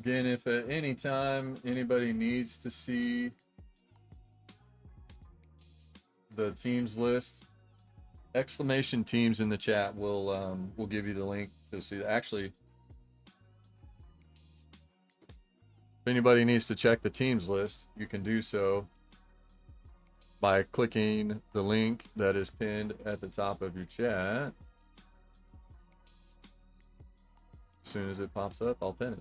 Again, if at any time anybody needs to see the teams list, exclamation teams in the chat will give you the link to see. Actually, if anybody needs to check the teams list, you can do so by clicking the link that is pinned at the top of your chat. As soon as it pops up, I'll pin it.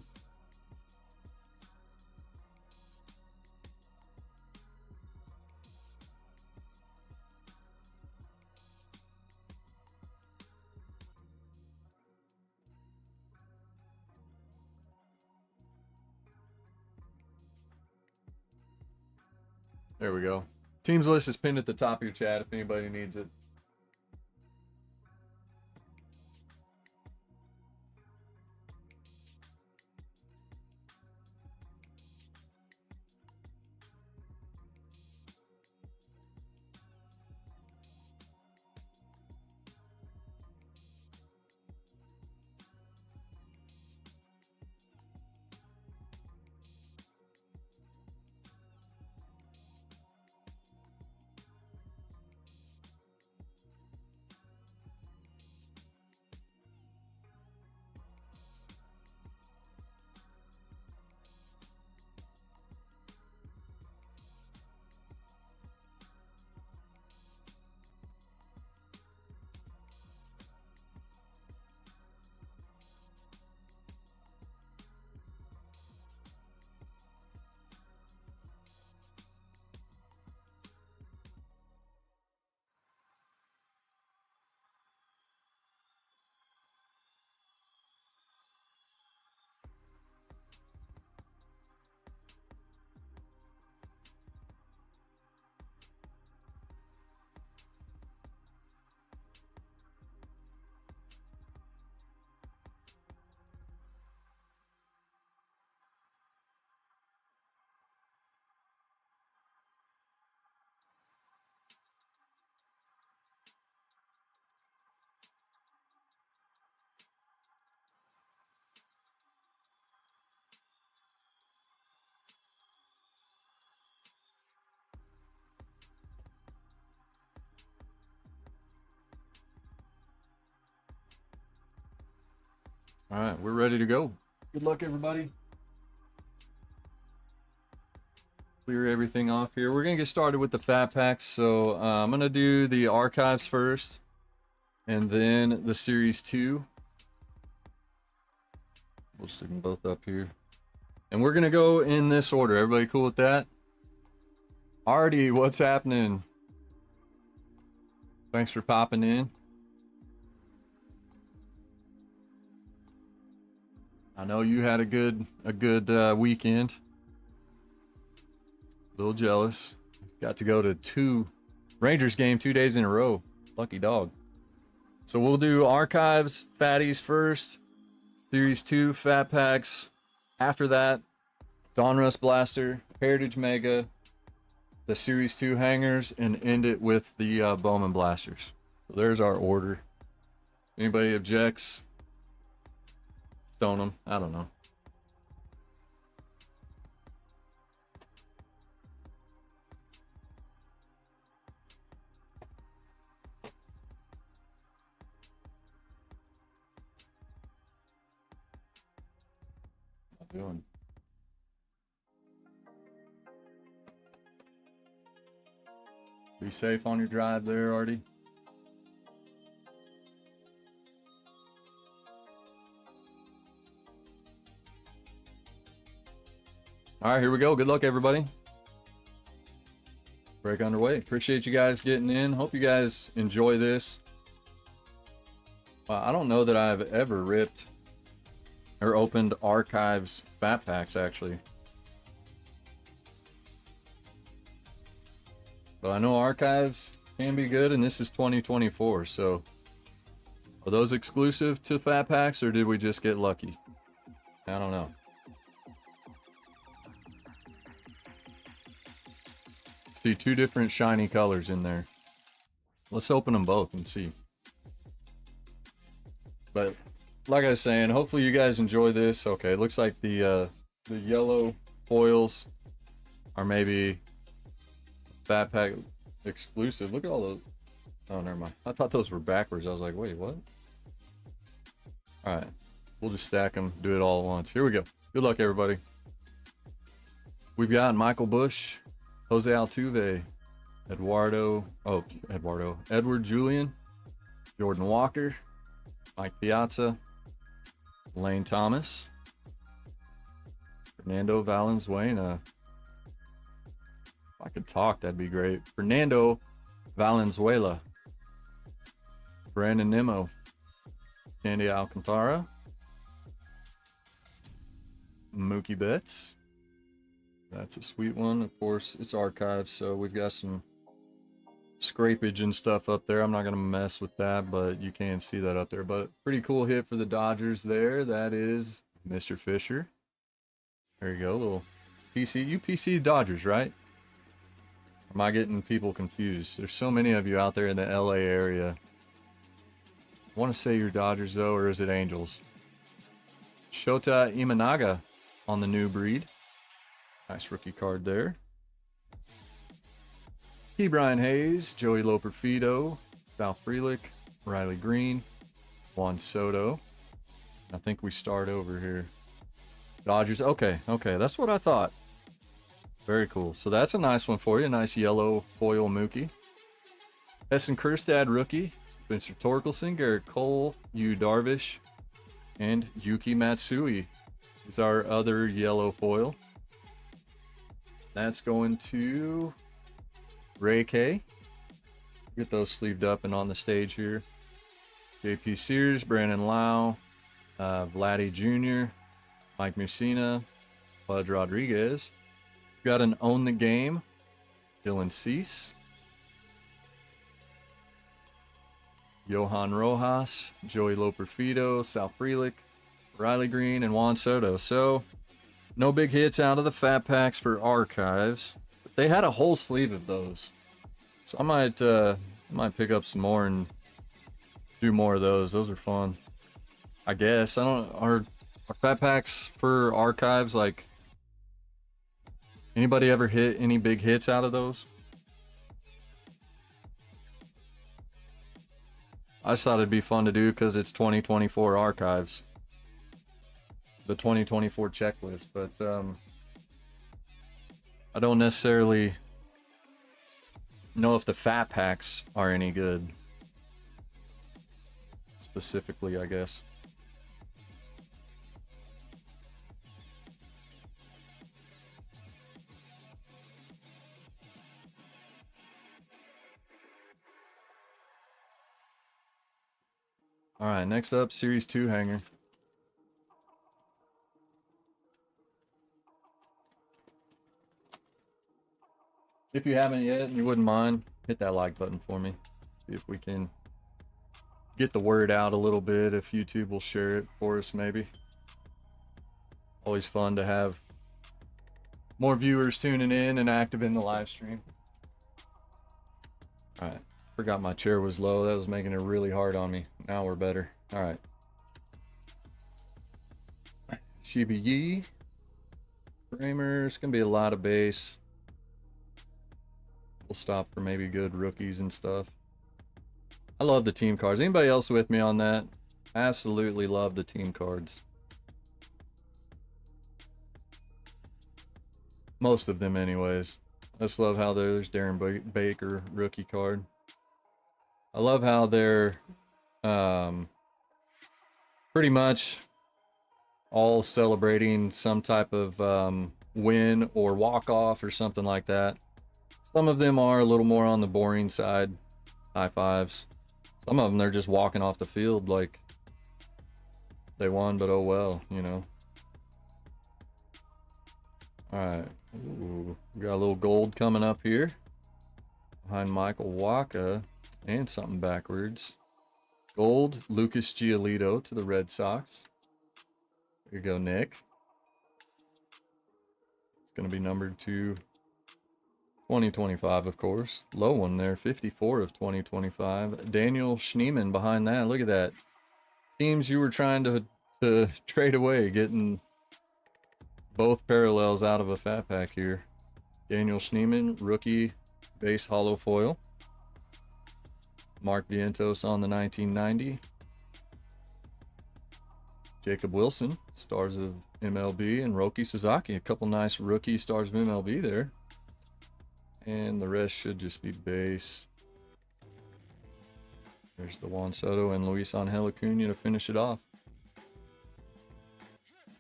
There we go. Teams list is pinned at the top of your chat if anybody needs it. All right, we're ready to go. Good luck, everybody. Clear everything off here. We're gonna get started with the fat packs. So I'm gonna do the archives first, and then the series 2. We'll stick them both up here, and we're gonna go in this order. Everybody cool with that? Artie, what's happening? Thanks for popping in. I know you had a good weekend. A little jealous. Got to go to 2 Rangers game 2 days in a row. Lucky dog. So we'll do archives, fatties first, series 2 fat packs. After that, Donruss Blaster, Heritage Mega, the series 2 hangers, and end it with the Bowman Blasters. So there's our order. Anybody objects? Stone them. I don't know. What am I doing? Be safe on your drive there, Artie. All right, here we go. Good luck, everybody. Break underway. Appreciate you guys getting in. Hope you guys enjoy this. I don't know that I've ever ripped or opened archives fat packs, actually. But I know archives can be good, and this is 2024, so are those exclusive to fat packs, or did we just get lucky? I don't know. See 2 different shiny colors in there. Let's open them both and see. But like I was saying, hopefully you guys enjoy this. Okay, it looks like the the yellow foils are maybe Fat Pack exclusive. Look at all those. Oh, never mind. I thought those were backwards. I was like, wait, what? All right. We'll just stack them, do it all at once. Here we go. Good luck, everybody. We've got Michael Bush, Jose Altuve, Edward Julian, Jordan Walker, Mike Piazza, Lane Thomas, Fernando Valenzuela. If I could talk, that'd be great. Fernando Valenzuela, Brandon Nimmo, Sandy Alcantara, Mookie Betts. That's a sweet one. Of course, it's archived, so we've got some scrapage and stuff up there. I'm not going to mess with that, but you can see that up there. But pretty cool hit for the Dodgers there. That is Mr. Fisher. There you go, little PC. You PC Dodgers, right? Am I getting people confused? There's so many of you out there in the LA area. I want to say you're Dodgers, though, or is it Angels? Shota Imanaga on the new breed. Nice rookie card there. Brian Hayes, Joey Loperfido, Val Frelick, Riley Green, Juan Soto. I think we start over here. Dodgers. Okay, that's what I thought. Very cool. So that's a nice one for you. Nice yellow foil Mookie. Essen Kjerstad rookie. Spencer Torkelson, Garrett Cole, Yu Darvish, and Yuki Matsui is our other yellow foil. That's going to Ray K. Get those sleeved up and on the stage here. JP Sears, Brandon Lau, Vladdy Jr., Mike Mussina, Bud Rodriguez. We've got an Own the Game, Dylan Cease, Johan Rojas, Joey Loperfido, Sal Frelick, Riley Green, and Juan Soto. So, no big hits out of the Fat Packs for archives. But they had a whole sleeve of those. So I might pick up some more and do more of those. Those are fun. I guess. I don't are Fat Packs for archives, like, anybody ever hit any big hits out of those? I just thought it'd be fun to do because it's 2024 archives. The 2024 checklist, but I don't necessarily know if the Fat Packs are any good. Specifically, I guess. All right, next up, Series 2 hanger. If you haven't yet and you wouldn't mind, hit that like button for me. See if we can get the word out a little bit, if YouTube will share it for us maybe. Always fun to have more viewers tuning in and active in the live stream. All right. Forgot my chair was low. That was making it really hard on me. Now we're better. All right. Shiba Yi. Kramer. It's going to be a lot of base. We'll stop for maybe good rookies and stuff. I love the team cards. Anybody else with me on that? Absolutely love the team cards. Most of them anyways. I just love how there's Darren Baker rookie card. I love how they're pretty much all celebrating some type of win or walk-off or something like that. Some of them are a little more on the boring side, high fives. Some of them, they're just walking off the field like they won, but oh well, you know. All right, ooh, we got a little gold coming up here behind Michael Wacha. And something backwards. Gold, Lucas Giolito to the Red Sox. There you go, Nick. It's going to be numbered to 2025, of course. Low one there, 54 of 2025. Daniel Schneemann behind that. Look at that. Teams you were trying to trade away, getting both parallels out of a fat pack here. Daniel Schneemann, rookie base hollow foil. Mark Vientos on the 1990. Jacob Wilson, stars of MLB, and Roki Sasaki. A couple nice rookie stars of MLB there. And the rest should just be base. There's the Juan Soto and Luis Angel Acuna to finish it off.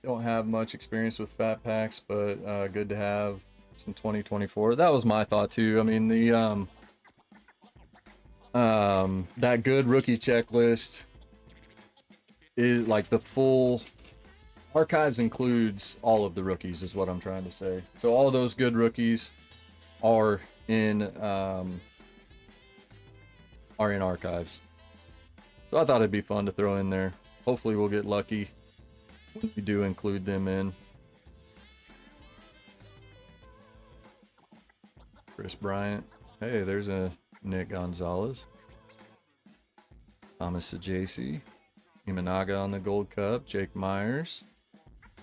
Don't have much experience with fat packs, but good to have some 2024. That was my thought too. I mean, the that good rookie checklist is like the full archives includes all of the rookies, is what I'm trying to say. So all those good rookies are in archives. So I thought it'd be fun to throw in there. Hopefully we'll get lucky when we do include them in. Chris Bryant. Hey, there's a Nick Gonzalez. Thomas Sajaci. Imanaga on the Gold Cup. Jake Myers.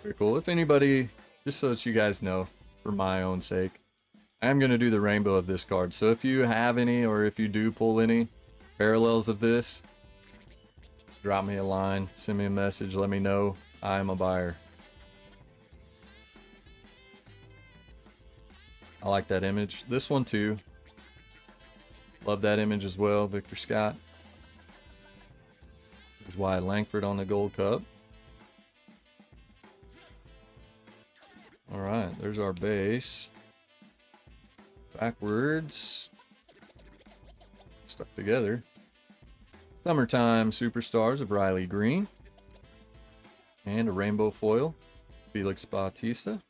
Very cool. If anybody, just so that you guys know, for my own sake, I am going to do the rainbow of this card. So if you have any, or if you do pull any parallels of this, drop me a line, send me a message, let me know. I am a buyer. I like that image. This one too. Love that image as well. Victor Scott. There's Wyatt Langford on the Gold Cup. All right, there's our base. Backwards. Stuck together. Summertime Superstars of Riley Green. And a rainbow foil. Felix Bautista.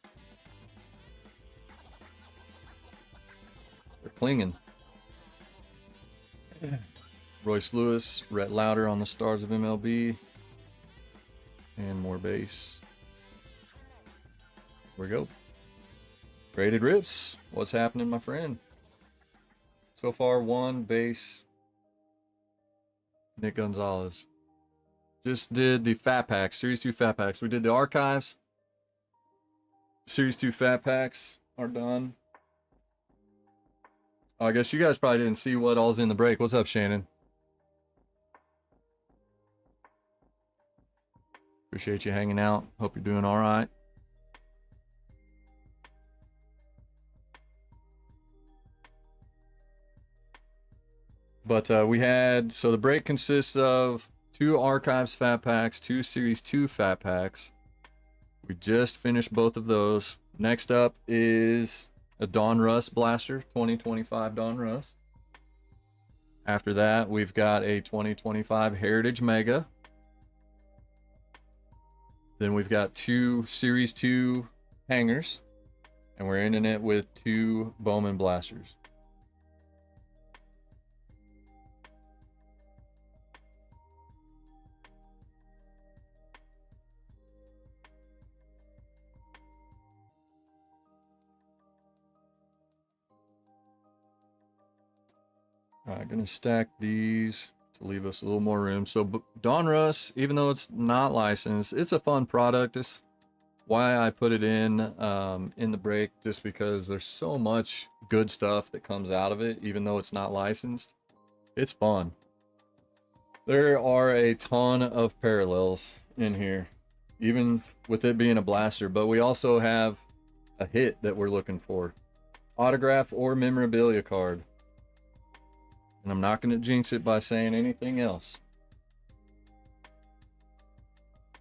They're clinging. Royce Lewis, Rhett Lauder on the Stars of MLB. And more base. Here we go. Graded rips. What's happening, my friend? So far, one base. Nick Gonzalez. Just did the fat packs, Series 2 fat packs. We did the archives. Series 2 fat packs are done. Oh, I guess you guys probably didn't see what all's in the break. What's up, Shannon? Appreciate you hanging out. Hope you're doing all right. But we had, so the break consists of 2 archives fat packs, 2 series 2 fat packs. We just finished both of those. Next up is a Don Russ blaster, 2025 Don Russ. After that, we've got a 2025 Heritage Mega. Then we've got 2 series 2 hangers, and we're ending it with 2 Bowman blasters. All right, gonna stack these to leave us a little more room. So Don Russ, even though it's not licensed, it's a fun product. It's why I put it in the break, just because there's so much good stuff that comes out of it, even though it's not licensed. It's fun. There are a ton of parallels in here, even with it being a blaster, but we also have a hit that we're looking for. Autograph or memorabilia card. And I'm not going to jinx it by saying anything else.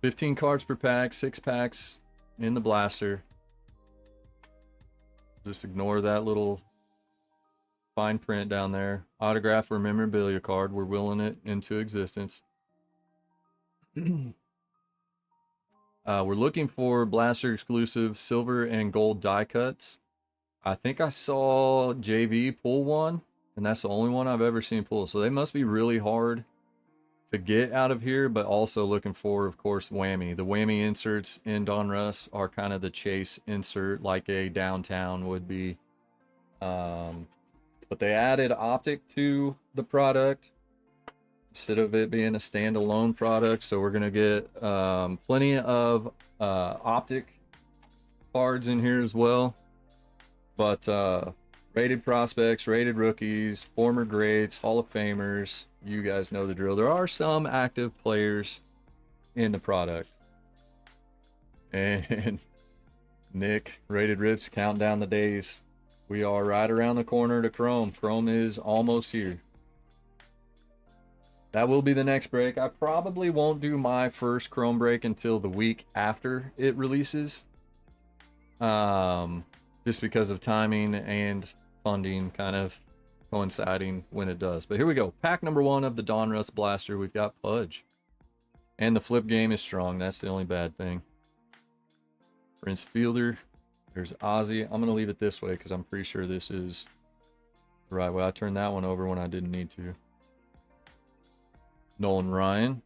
15 cards per pack, 6 packs in the blaster. Just ignore that little fine print down there. Autograph or memorabilia card. We're willing it into existence. We're looking for blaster exclusive silver and gold die cuts. I think I saw JV pull one, and that's the only one I've ever seen pull. So they must be really hard to get out of here, but also looking for, of course, whammy. The whammy inserts in Don Russ are kind of the chase insert, like a downtown would be. But they added optic to the product instead of it being a standalone product. So we're going to get plenty of optic cards in here as well. But rated prospects, rated rookies, former greats, Hall of Famers. You guys know the drill. There are some active players in the product. And Nick, Rated Rips, count down the days. We are right around the corner to Chrome. Chrome is almost here. That will be the next break. I probably won't do my first Chrome break until the week after it releases. Just because of timing and funding kind of coinciding when it does. But here we go. Pack number 1 of the Donruss Blaster. We've got Pudge. And the flip game is strong. That's the only bad thing. Prince Fielder. There's Ozzy. I'm going to leave it this way because I'm pretty sure this is the right way. I turned that one over when I didn't need to. Nolan Ryan.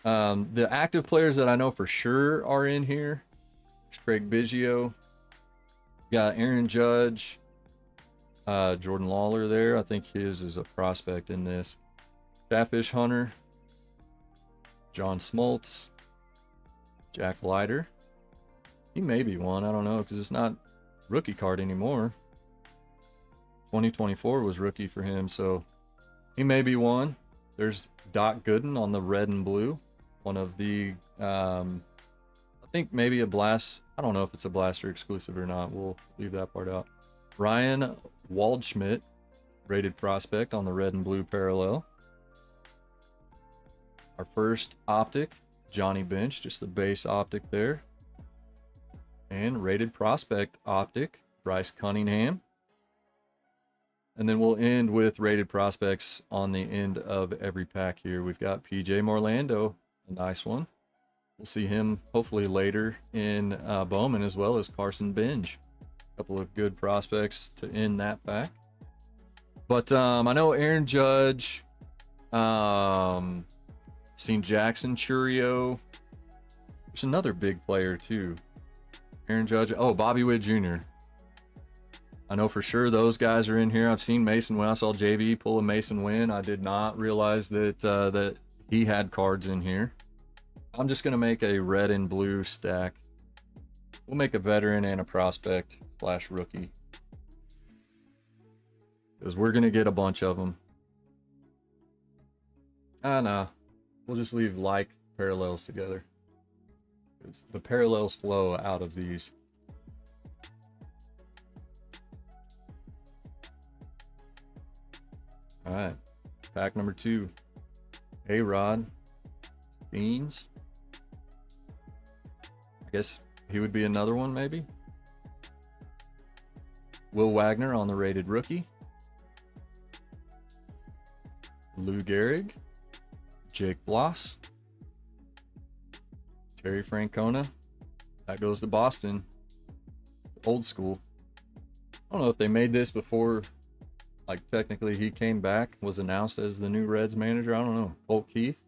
The active players that I know for sure are in here. There's Craig Biggio. Got Aaron Judge. Jordan Lawler there. I think his is a prospect in this. Catfish Hunter. John Smoltz. Jack Leiter. He may be one. I don't know because it's not rookie card anymore. 2024 was rookie for him, so he may be one. There's Doc Gooden on the red and blue. One of the, I think maybe a blast. I don't know if it's a blaster exclusive or not. We'll leave that part out. Ryan Waldschmidt, rated prospect on the red and blue parallel. Our first optic, Johnny Bench, just the base optic there. And rated prospect optic, Bryce Cunningham. And then we'll end with rated prospects on the end of every pack here. We've got PJ Morlando, a nice one. We'll see him hopefully later in Bowman, as well as Carson Benj. A couple of good prospects to end that pack. But I know Aaron Judge, seen Jackson Churio. There's another big player too. Aaron Judge. Oh, Bobby Witt Jr. I know for sure those guys are in here. I've seen Mason Wynn. I saw JV pull a Mason Wynn. I did not realize that that he had cards in here. I'm just going to make a red and blue stack. We'll make a veteran and a prospect / rookie. Because we're going to get a bunch of them. Nah. We'll just leave like parallels together. The parallels flow out of these. All right, pack number 2. A-Rod, Beans. I guess he would be another one, maybe. Will Wagner on the rated rookie. Lou Gehrig, Jake Bloss. Terry Francona. That goes to Boston. Old school. I don't know if they made this before, like technically he came back, was announced as the new Reds manager. I don't know. Colt Keith.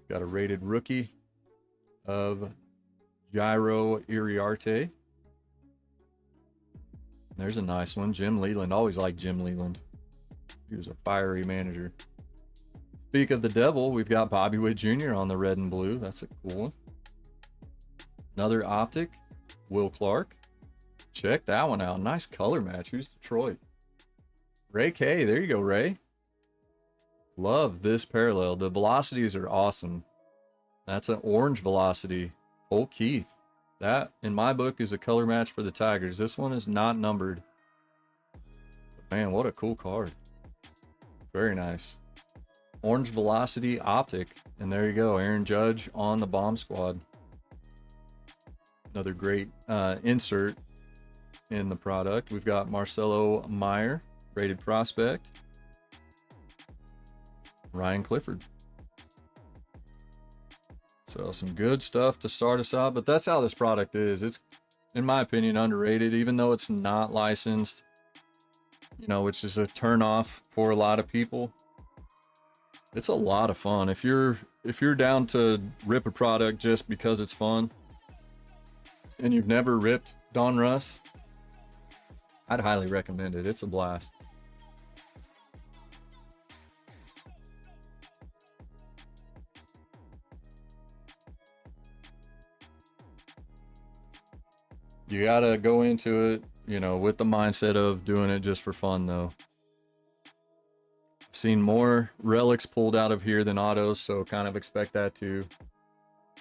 Got a rated rookie of Jairo Iriarte. There's a nice one. Jim Leland. Always liked Jim Leland. He was a fiery manager. Speak of the devil, we've got Bobby Witt Jr. on the red and blue. That's a cool one. Another optic, Will Clark. Check that one out. Nice color match. Who's Detroit? Ray K. There you go, Ray. Love this parallel. The velocities are awesome. That's an orange velocity. Colt Keith. That, in my book, is a color match for the Tigers. This one is not numbered. But man, what a cool card. Very nice. Orange velocity optic. And there you go. Aaron Judge on the bomb squad. Another great insert in the product. We've got Marcelo Meyer, rated prospect. Ryan Clifford. So some good stuff to start us out, but that's how this product is. It's, in my opinion, underrated, even though it's not licensed, you know, which is a turnoff for a lot of people. It's a lot of fun. If you're down to rip a product just because it's fun and you've never ripped Donruss, I'd highly recommend it. It's a blast. You gotta go into it, you know, with the mindset of doing it just for fun, though. I've seen more relics pulled out of here than autos, so kind of expect that too.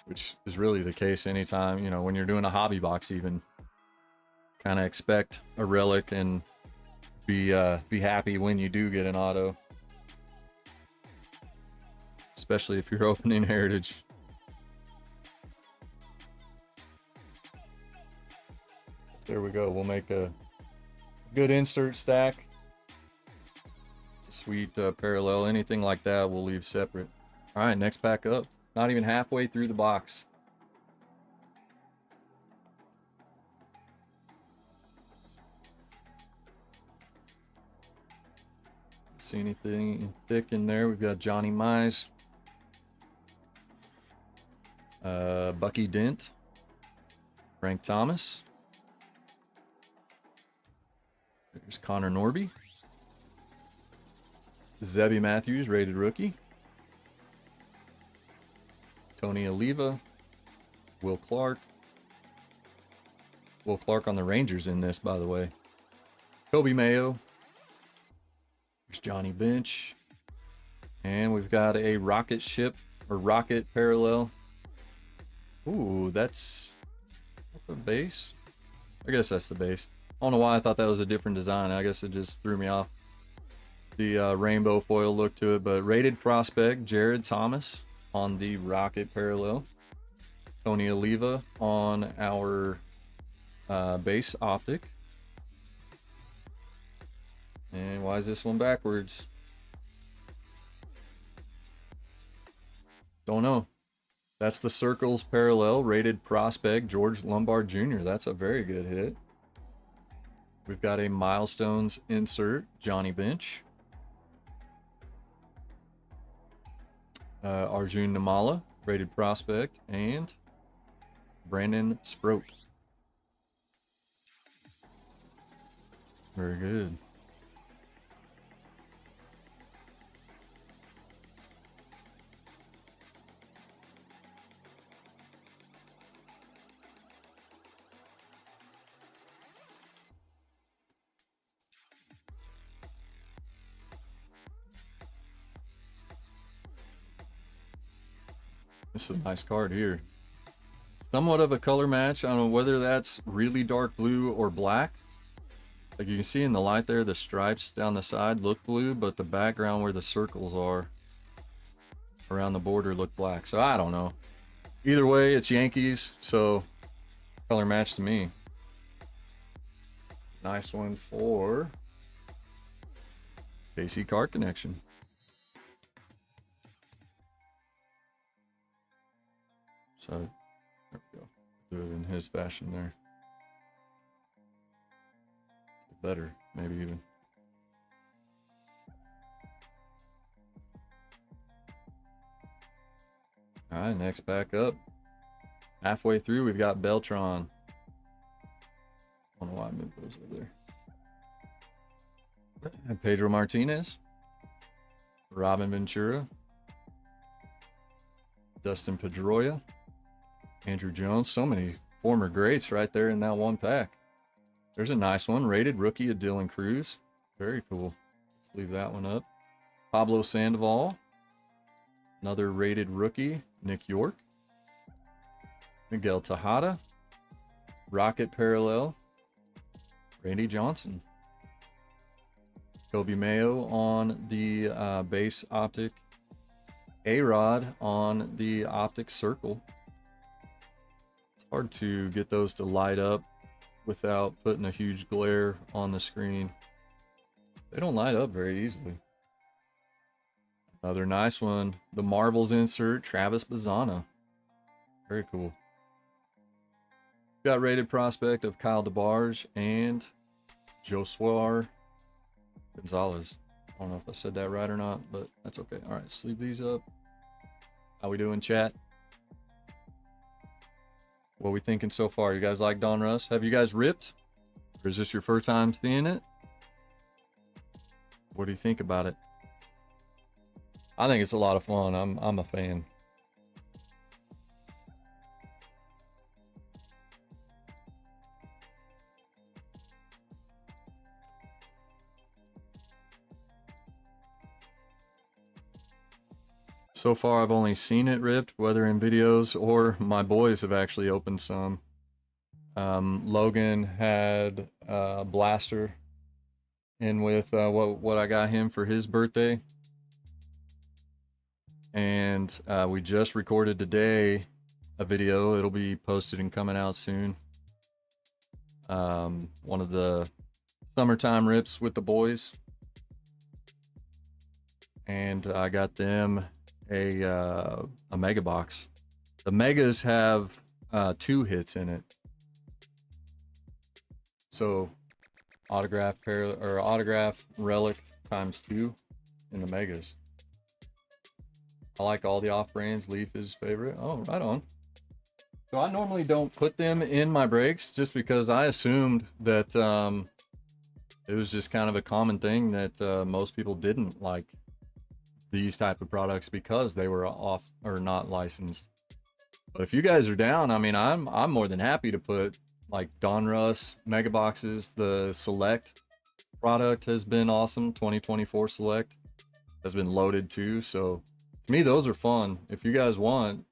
Which is really the case anytime, you know, when you're doing a hobby box even. Kind of expect a relic and be happy when you do get an auto. Especially if you're opening Heritage. There we go. We'll make a good insert stack. It's a sweet parallel. Anything like that we'll leave separate. All right, next pack up. Not even halfway through the box. See anything thick in there? We've got Johnny Mize. Bucky Dent. Frank Thomas. There's Connor Norby. Zebby Matthews, rated rookie. Tony Oliva. Will Clark. Will Clark on the Rangers in this, by the way. Kobe Mayo. There's Johnny Bench. And we've got a rocket ship, or rocket parallel. Ooh, that's the base? I guess that's the base. I don't know why I thought that was a different design. I guess it just threw me off. The rainbow foil look to it, but rated prospect, Jared Thomas on the rocket parallel. Tony Oliva on our base optic. And why is this one backwards? Don't know. That's the Circles parallel, rated prospect, George Lombard Jr. That's a very good hit. We've got a Milestones insert, Johnny Bench. Arjun Namala, rated prospect, and Brandon Sproat. Very good. This is a nice card here. Somewhat of a color match. I don't know whether that's really dark blue or black. Like you can see in the light there, the stripes down the side look blue, but the background where the circles are around the border look black. So I don't know. Either way, it's Yankees, so color match to me. Nice one for AC Card Connection. So, there we go. Do it in his fashion there. Better, maybe even. All right, next pack up. Halfway through, we've got Beltron. I don't know why I moved those over there. And Pedro Martinez. Robin Ventura. Dustin Pedroia. Andrew Jones. So many former greats right there in that one pack. There's a nice one. Rated rookie of Dylan Cruz. Very cool. Let's leave that one up. Pablo Sandoval. Another rated rookie. Nick York. Miguel Tejada. Rocket Parallel. Randy Johnson. Kobe Mayo on the base optic. A-Rod on the optic circle. It's hard to get those to light up without putting a huge glare on the screen. They don't light up very easily. Another nice one. The Marvels insert, Travis Bazzana. Very cool. Got rated prospect of Kyle DeBarge and Josuar Gonzalez. I don't know if I said that right or not, but that's okay. All right, let's leave these up. How we doing, chat? What we thinking so far? You guys like Don Russ? Have you guys ripped? Or is this your first time seeing it? What do you think about it? I think it's a lot of fun. I'm a fan. So far, I've only seen it ripped, whether in videos or my boys have actually opened some. Logan had a blaster in with what I got him for his birthday. And we just recorded today a video. It'll be posted and coming out soon. One of the summertime rips with the boys. And I got them a mega box. The megas have 2 hits in it. So autograph relic times 2 in the megas. I like all the off-brands. Leaf is favorite. Oh, right on. So I normally don't put them in my breaks just because I assumed that it was just kind of a common thing that most people didn't like these type of products because they were off or not licensed. But if you guys are down, I mean, I'm more than happy to put like Donruss mega boxes. The Select product has been awesome. 2024 Select has been loaded too. So to me, those are fun. If you guys want,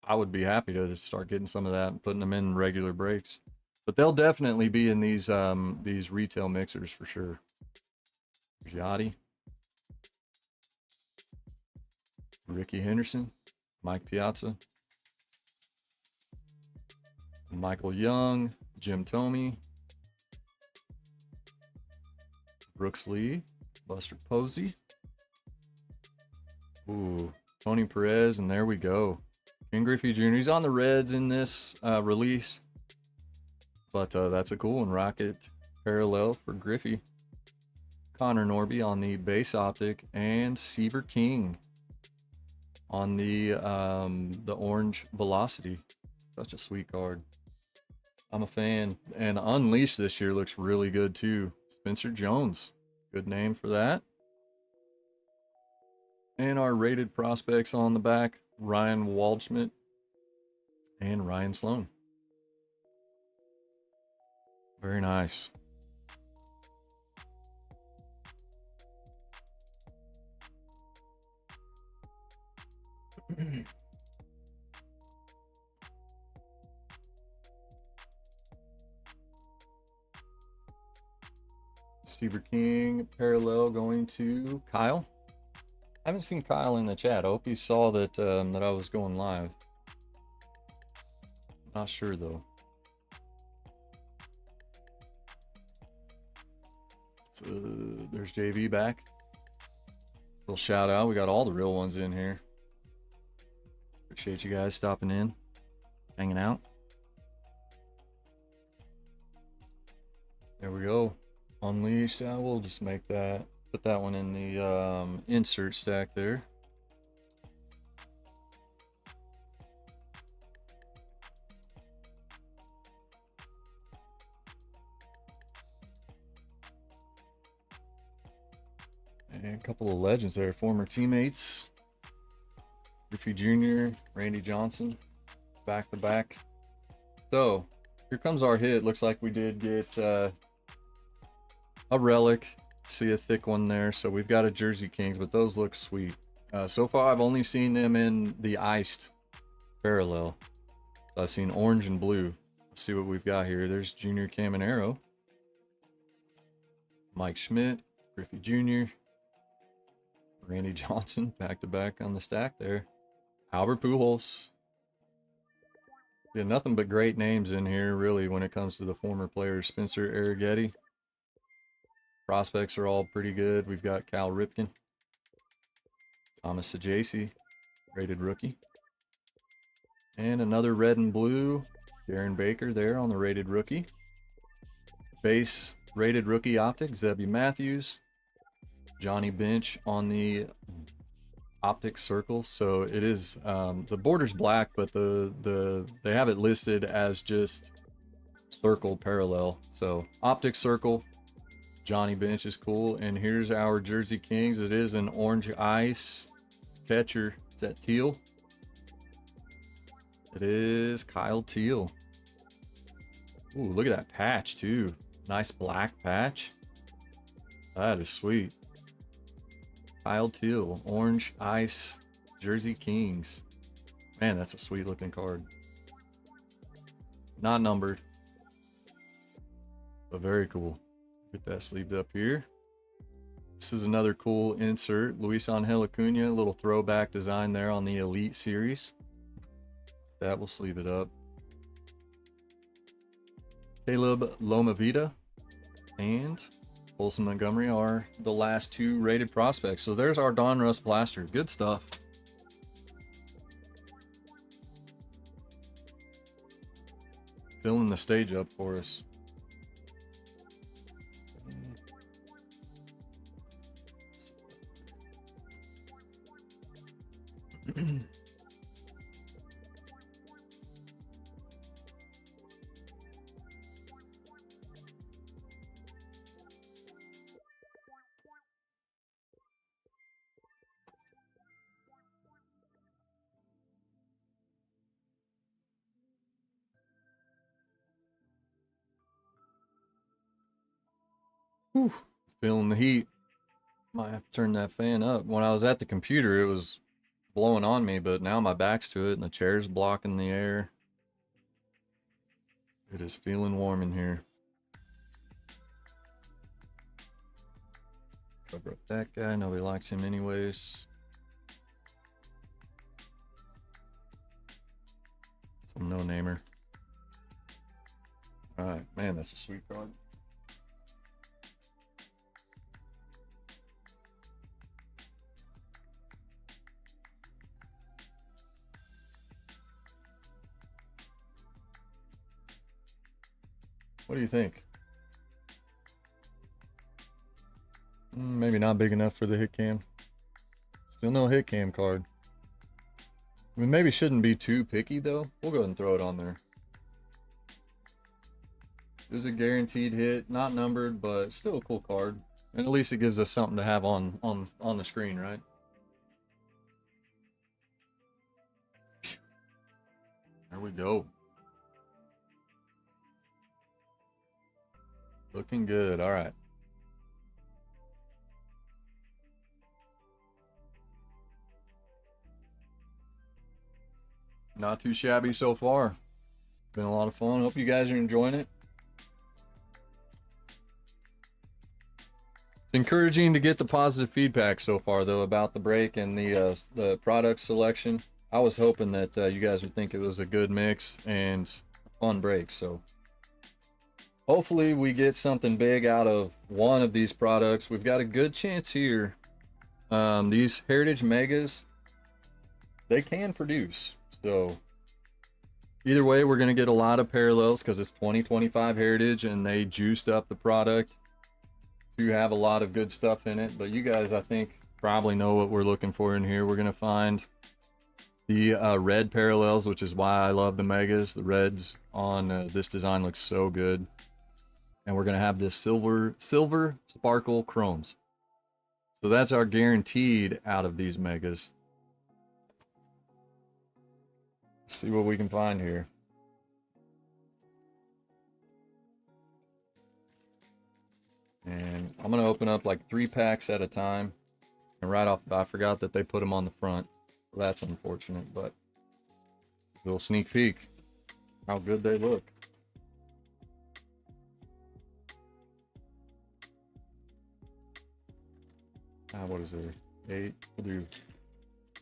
I would be happy to start getting some of that and putting them in regular breaks. But they'll definitely be in these retail mixers for sure. Yachty, Ricky Henderson, Mike Piazza, Michael Young, Jim Thome, Brooks Lee, Buster Posey. Ooh, Tony Perez, and there we go. Ken Griffey Jr. He's on the Reds in this release. But that's a cool one. Rocket parallel for Griffey. Connor Norby on the base optic, and Seaver King on the orange velocity. Such a sweet card. I'm a fan. And Unleashed this year looks really good too. Spencer Jones. Good name for that. And our rated prospects on the back, Ryan Waldschmidt and Ryan Sloan. Very nice. Seaver King parallel going to Kyle. I haven't seen Kyle in the chat. I hope he saw that that I was going live. Not sure though. So there's JV back. Little shout out. We got all the real ones in here. Appreciate you guys stopping in, hanging out. There we go. Unleashed. We'll just make that. Put that one in the insert stack there. And a couple of legends there, former teammates. Griffey Jr., Randy Johnson, back to back. So here comes our hit. Looks like we did get a relic. See a thick one there. So we've got a Jersey Kings, but those look sweet. So far, I've only seen them in the iced parallel. So I've seen orange and blue. Let's see what we've got here. There's Junior Caminero, Mike Schmidt, Griffey Jr., Randy Johnson, back to back on the stack there. Albert Pujols. Yeah, nothing but great names in here, really, when it comes to the former players. Spencer Arrighetti. Prospects are all pretty good. We've got Cal Ripken, Thomas Sajaci, rated rookie. And another red and blue, Darren Baker there on the rated rookie. Base rated rookie optic, Zebby Matthews. Johnny Bench on the optic circle. So it is, the border's black, but they have it listed as just circle parallel. So optic circle. Johnny Bench is cool. And here's our Jersey Kings. It is an orange ice catcher. Is that Teal? It is Kyle Teal. Ooh, look at that patch too. Nice black patch. That is sweet. Kyle Teal, Orange Ice, Jersey Kings. Man, that's a sweet looking card. Not numbered, but very cool. Get that sleeved up here. This is another cool insert. Luis Angel Acuna, a little throwback design there on the Elite Series. That will sleeve it up. Caleb Lomavita and Olson Montgomery are the last two rated prospects. So there's our Donruss Blaster. Good stuff. Filling the stage up for us. Whew. Feeling the heat. Might have to turn that fan up. When I was at the computer, it was blowing on me, but now my back's to it and the chair's blocking the air. It is feeling warm in here. Cover up that guy. Nobody likes him anyways. Some no-namer. Alright, man, that's a sweet card. What do you think? Maybe not big enough for the hit cam. Still no hit cam card. We maybe shouldn't be too picky though. We'll go ahead and throw it on there. There's a guaranteed hit, not numbered, but still a cool card. And at least it gives us something to have on the screen, right? There we go. Looking good. All right. Not too shabby so far. Been a lot of fun. Hope you guys are enjoying it. It's encouraging to get the positive feedback so far, though, about the break and the product selection. I was hoping that you guys would think it was a good mix and a fun break. So hopefully we get something big out of one of these products. We've got a good chance here. These Heritage Megas, they can produce. So either way, we're going to get a lot of parallels because it's 2025 Heritage and they juiced up the product to have a lot of good stuff in it. But you guys, I think, probably know what we're looking for in here. We're going to find the red parallels, which is why I love the Megas. The reds on this design looks so good. And we're going to have this silver sparkle chromes. So that's our guaranteed out of these Megas. Let's see what we can find here. And I'm going to open up like 3 packs at a time. And right off the bat, I forgot that they put them on the front. So that's unfortunate, but a little sneak peek how good they look. What is there? 8.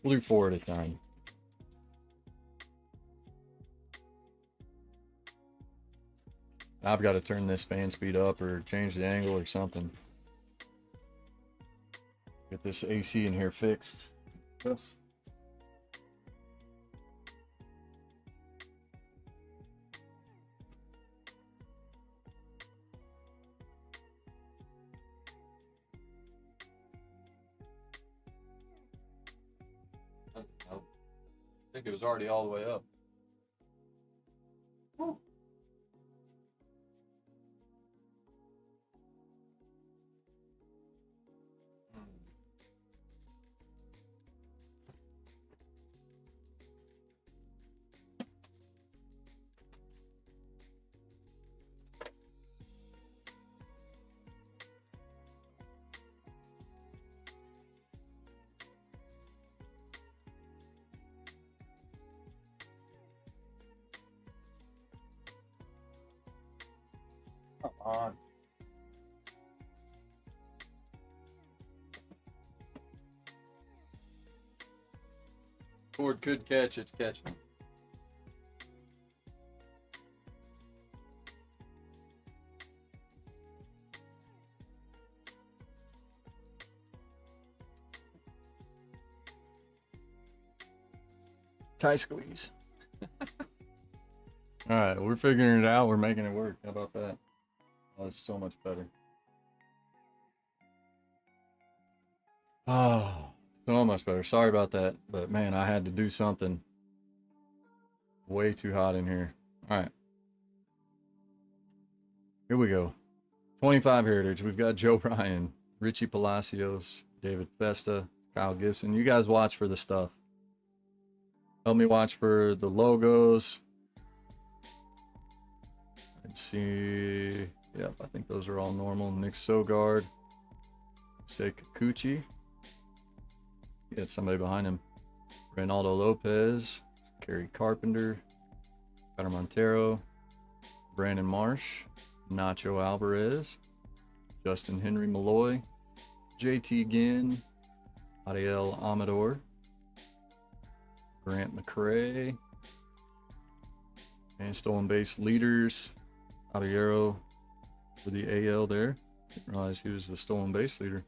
We'll do 4 at a time. I've got to turn this fan speed up or change the angle or something. Get this AC in here fixed. I think it was already all the way up. Woo. on. Cord could catch, it's catching. Tie squeeze. All right, we're figuring it out. We're making it work. How about that? Oh, it's so much better. Oh, so much better. Sorry about that, but man, I had to do something. Way too hot in here. All right. Here we go. 25 Heritage. We've got Joe Ryan, Richie Palacios, David Festa, Kyle Gibson. You guys watch for the stuff. Help me watch for the logos. Let's see. Yep, I think those are all normal. Nick Sogard. Say Kikuchi. He had somebody behind him. Reynaldo Lopez. Kerry Carpenter. Cutter Montero. Brandon Marsh. Nacho Alvarez. Justin Henry Malloy. JT Ginn. Ariel Amador. Grant McCrae. And stolen base leaders. Javiero for the AL there. Didn't realize he was the stolen base leader.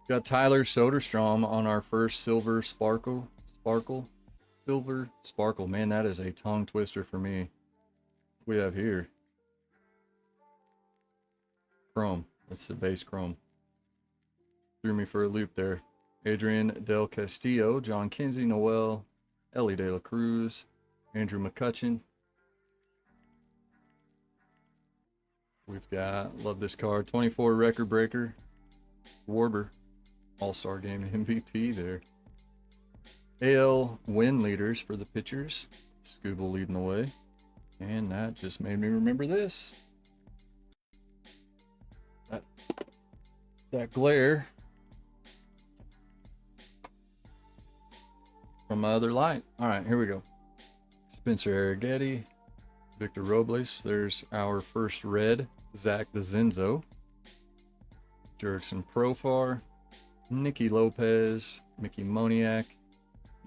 Got Tyler Soderstrom on our first Silver Sparkle. Silver Sparkle. Man, that is a tongue twister for me. What we have here. Chrome. That's the base chrome. Threw me for a loop there. Adrian Del Castillo, John Kinsey, Noel, Ellie De La Cruz, Andrew McCutcheon. We've got, love this card, 24 record breaker, Warber, All-Star Game MVP there. AL win leaders for the pitchers, Scooble leading the way. And that just made me remember this. That glare from my other light. All right, here we go. Spencer Arrighetti, Victor Robles. There's our first red, Zach DeZenzo. Jurickson Profar, Nicky Lopez, Mickey Moniak,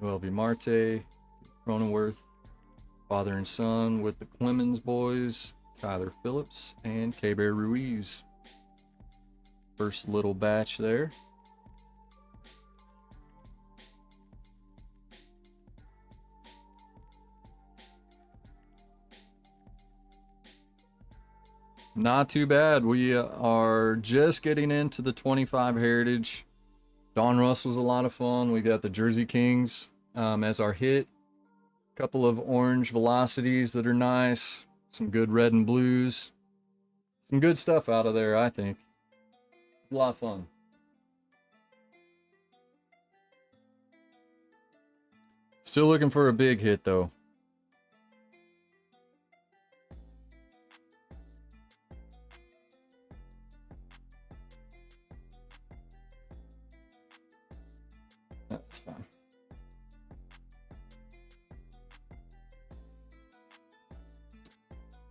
Noel V. Marte, Cronenworth, father and son with the Clemens boys, Tyler Phillips, and K-Bear Ruiz. First little batch there. Not too bad. We are just getting into the 25 Heritage. Don Russ was a lot of fun. We got the Jersey Kings as our hit. Couple of orange velocities that are nice. Some good red and blues. Some good stuff out of there, I think. A lot of fun. Still looking for a big hit, though. That's fine.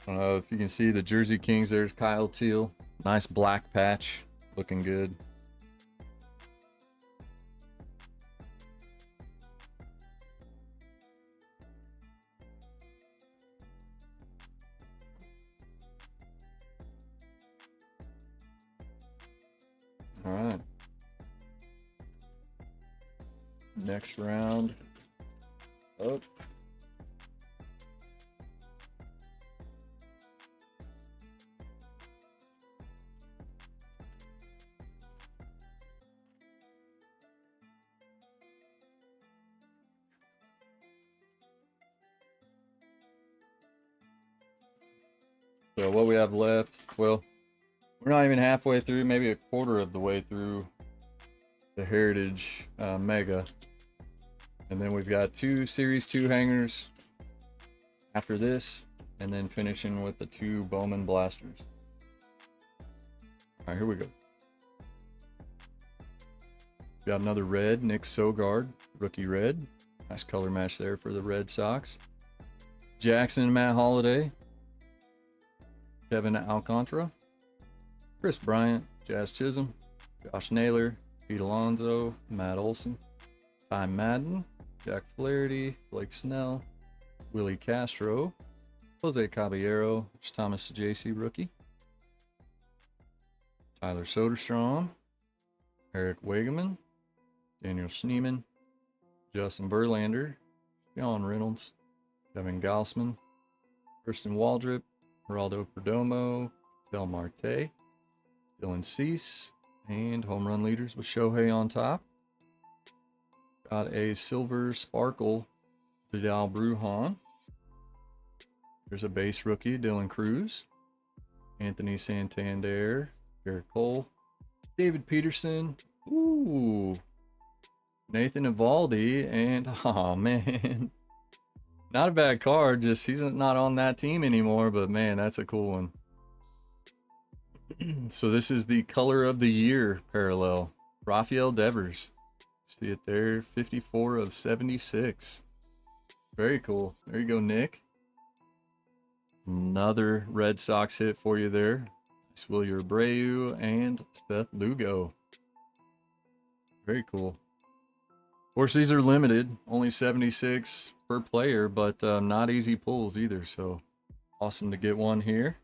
I don't know if you can see the Jersey Kings. There's Kyle Teal. Nice black patch. Looking good. All right. Next round. Oh. So what we have left, well, we're not even halfway through, maybe a quarter of the way through the Heritage Mega. And then we've got 2 Series 2 hangers after this, and then finishing with the 2 Bowman Blasters. All right, here we go. Got another red, Nick Sogard, rookie red. Nice color match there for the Red Sox. Jackson and Matt Holliday. Kevin Alcantara, Chris Bryant, Jazz Chisholm, Josh Naylor, Pete Alonso, Matt Olson, Ty Madden, Jack Flaherty, Blake Snell, Willie Castro, Jose Caballero, Thomas JC rookie, Tyler Soderstrom, Eric Wageman, Daniel Schneemann, Justin Verlander, Sean Reynolds, Kevin Gaussman, Kirsten Waldrop, Geraldo Perdomo, Del Marte, Dylan Cease, and home run leaders with Shohei on top. Got a silver sparkle Vidal Brujan. There's a base rookie, Dylan Cruz, Anthony Santander, Garrett Cole, David Peterson, ooh, Nathan Eovaldi, and oh man, not a bad card. Just he's not on that team anymore, but man, that's a cool one. So this is the color of the year parallel, Rafael Devers. See it there, 54 of 76. Very cool. There you go, Nick. Another Red Sox hit for you there. Nice Wilyer Abreu and Seth Lugo. Very cool. Of course, these are limited, only 76 per player, but not easy pulls either. So awesome to get one here.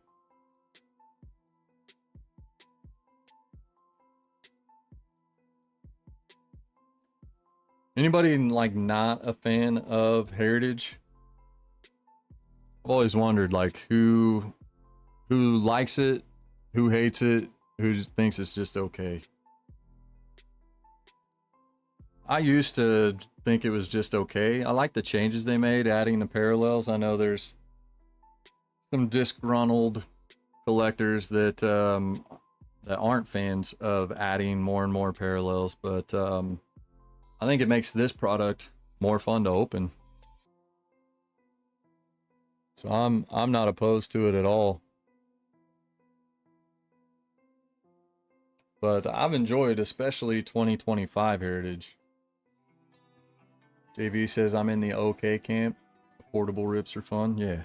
Anybody like not a fan of Heritage? I've always wondered like who likes it, who hates it, who thinks it's just okay. I used to think it was just okay. I like the changes they made, adding the parallels. I know there's some disgruntled collectors that that aren't fans of adding more and more parallels, but I think it makes this product more fun to open. So I'm not opposed to it at all. But I've enjoyed especially 2025 Heritage. JV says I'm in the okay camp. Affordable rips are fun. Yeah.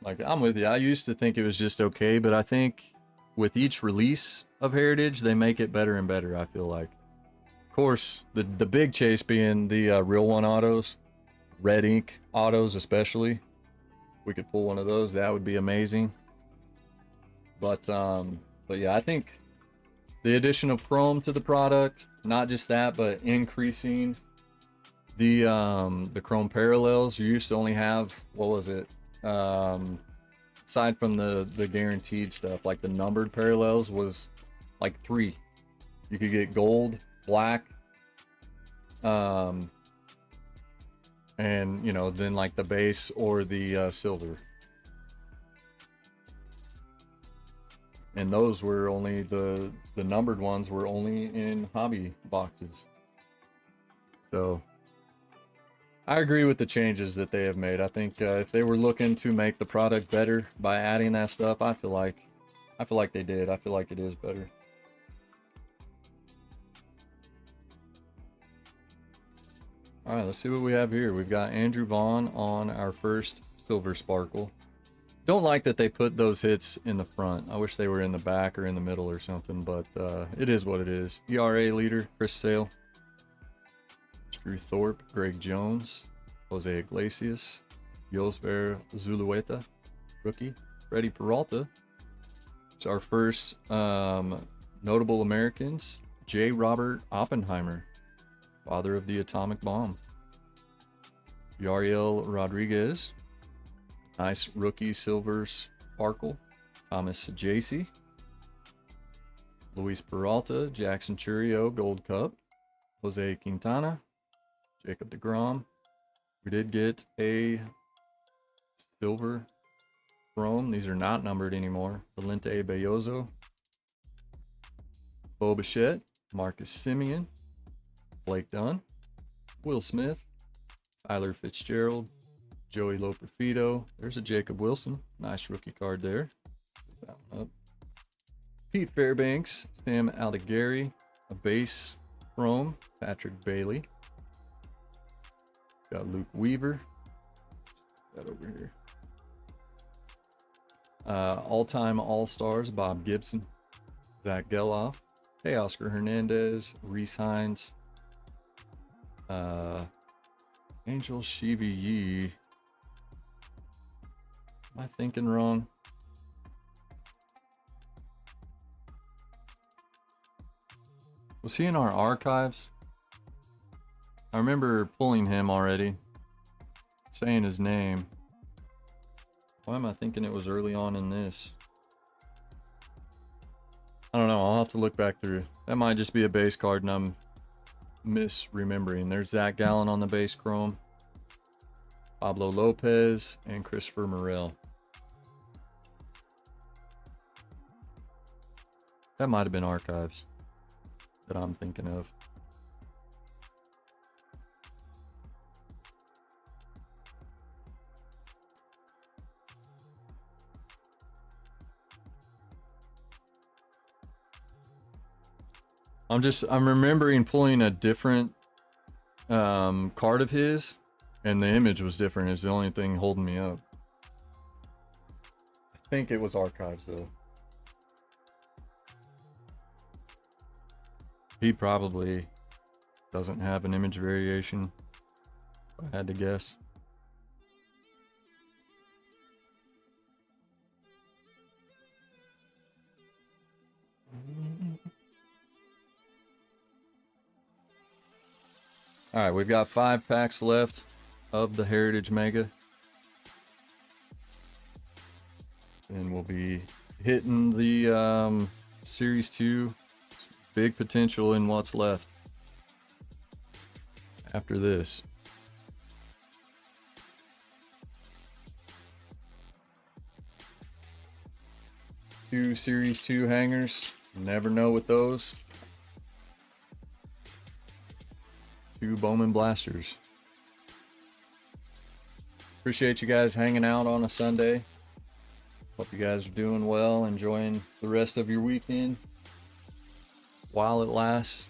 Like I'm with you. I used to think it was just okay, but I think with each release of Heritage, they make it better and better, I feel like. Of course, the big chase being the Real One autos, red ink autos especially. If we could pull one of those, that would be amazing. But yeah, I think the addition of chrome to the product, not just that, but increasing the chrome parallels. You used to only have, what was it? Aside from the guaranteed stuff, like the numbered parallels was like 3. You could get gold, black, and you know, then like the base or the silver. And those were only the numbered ones were only in hobby boxes. So I agree with the changes that they have made. I think if they were looking to make the product better by adding that stuff, I feel like they did. I feel like it is better. All right, let's see what we have here. We've got Andrew Vaughn on our first silver sparkle. Don't like that they put those hits in the front. I wish they were in the back or in the middle or something, but it is what it is. ERA leader, Chris Sale. Drew Thorpe, Greg Jones, Jose Iglesias, Yosver Zulueta, rookie, Freddie Peralta. It's our first notable Americans, J. Robert Oppenheimer, father of the atomic bomb. Yariel Rodriguez, nice rookie silver sparkle, Thomas Jacey, Luis Peralta, Jackson Churio, Gold Cup, Jose Quintana, Jacob deGrom. We did get a silver chrome. These are not numbered anymore. Valente Bellozo, Bo Bichette, Marcus Simeon, Blake Dunn, Will Smith, Tyler Fitzgerald, Joey Loperfido. There's a Jacob Wilson. Nice rookie card there. Put that one up. Pete Fairbanks, Sam Aldegari, a base chrome, Patrick Bailey. Got Luke Weaver, that over here. All-time All-Stars, Bob Gibson, Zach Geloff, hey, Oscar Hernandez, Reese Hines, Angel Shivi Yi. Am I thinking wrong? Was he in our archives? I remember pulling him already, saying his name. Why am I thinking it was early on in this? I don't know. I'll have to look back through. That might just be a base card and I'm misremembering. There's Zach Gallen on the base chrome, Pablo Lopez, and Christopher Morel. That might have been archives that I'm thinking of. I'm remembering pulling a different card of his, and the image was different. Is the only thing holding me up. I think it was archives though. He probably doesn't have an image variation, if I had to guess. All right, we've got 5 packs left of the Heritage Mega. And we'll be hitting the Series 2. Big potential in what's left after this. Two Series 2 hangers. Never know with those. 2 Bowman Blasters. Appreciate you guys hanging out on a Sunday. Hope you guys are doing well, enjoying the rest of your weekend while it lasts.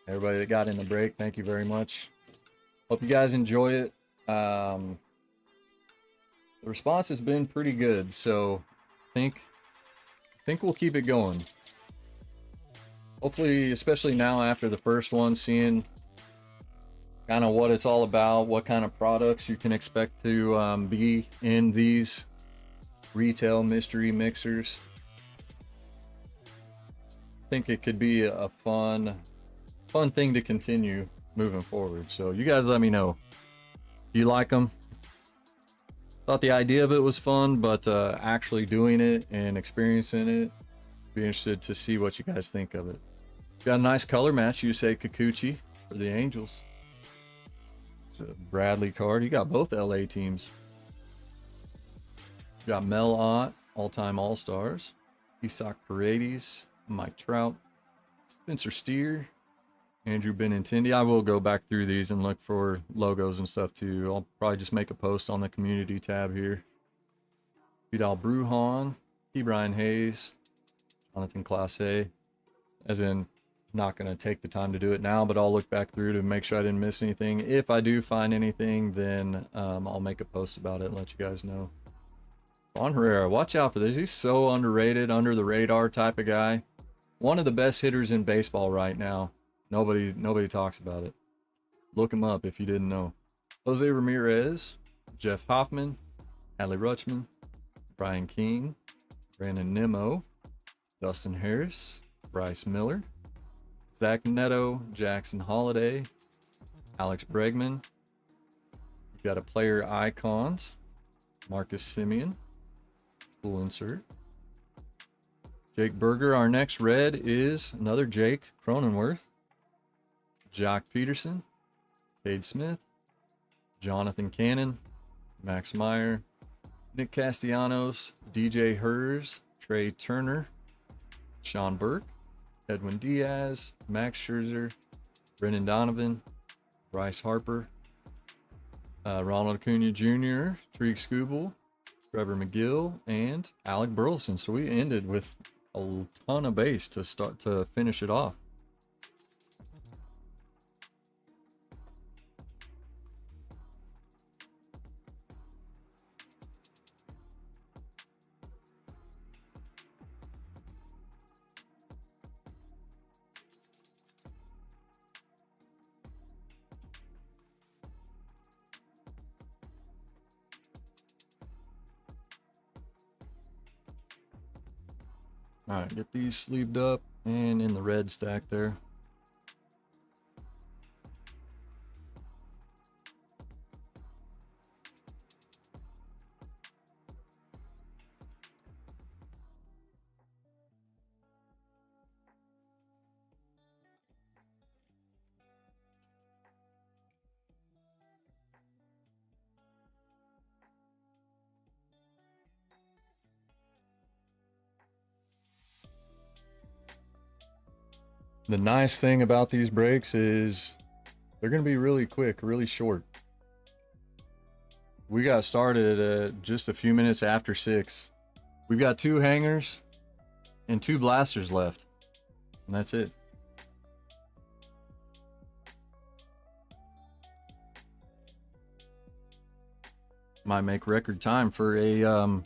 Everybody that got in the break, thank you very much. Hope you guys enjoy it. The response has been pretty good, so I think we'll keep it going. Hopefully, especially now after the first one, seeing kind of what it's all about, what kind of products you can expect to be in these retail mystery mixers. I think it could be a fun thing to continue moving forward. So you guys let me know. Do you like them? Thought the idea of it was fun, but actually doing it and experiencing it, be interested to see what you guys think of it. Got a nice color match, you say Kikuchi for the Angels. It's a Bradley card. You got both LA teams. You got Mel Ott, all-time All-Stars. Isak Paredes, Mike Trout, Spencer Steer, Andrew Benintendi. I will go back through these and look for logos and stuff too. I'll probably just make a post on the community tab here. Vidal Brujan, P. Brian Hayes, Jonathan Clase. As in, not going to take the time to do it now, but I'll look back through to make sure I didn't miss anything. If I do find anything, then I'll make a post about it and let you guys know. Juan Herrera, watch out for this. He's so underrated, under the radar type of guy. One of the best hitters in baseball right now. Nobody talks about it. Look him up if you didn't know. Jose Ramirez, Jeff Hoffman, Adley Rutschman, Brian King, Brandon Nimmo, Dustin Harris, Bryce Miller, Zach Neto, Jackson Holiday, Alex Bregman. We've got a player icons, Marcus Simeon. Cool insert. Jake Berger. Our next red is another Jake Cronenworth. Jock Peterson, Cade Smith, Jonathan Cannon, Max Meyer, Nick Castellanos, DJ Hers, Trey Turner, Sean Burke, Edwin Diaz, Max Scherzer, Brendan Donovan, Bryce Harper, Ronald Acuna Jr., Tariq Skubal, Trevor McGill, and Alec Burleson. So we ended with a ton of base to finish it off. All right, get these sleeved up and in the red stack there. The nice thing about these brakes is they're going to be really quick, really short. We got started at just a few minutes after 6. We've got 2 hangers and 2 blasters left, and that's it. Might make record time for a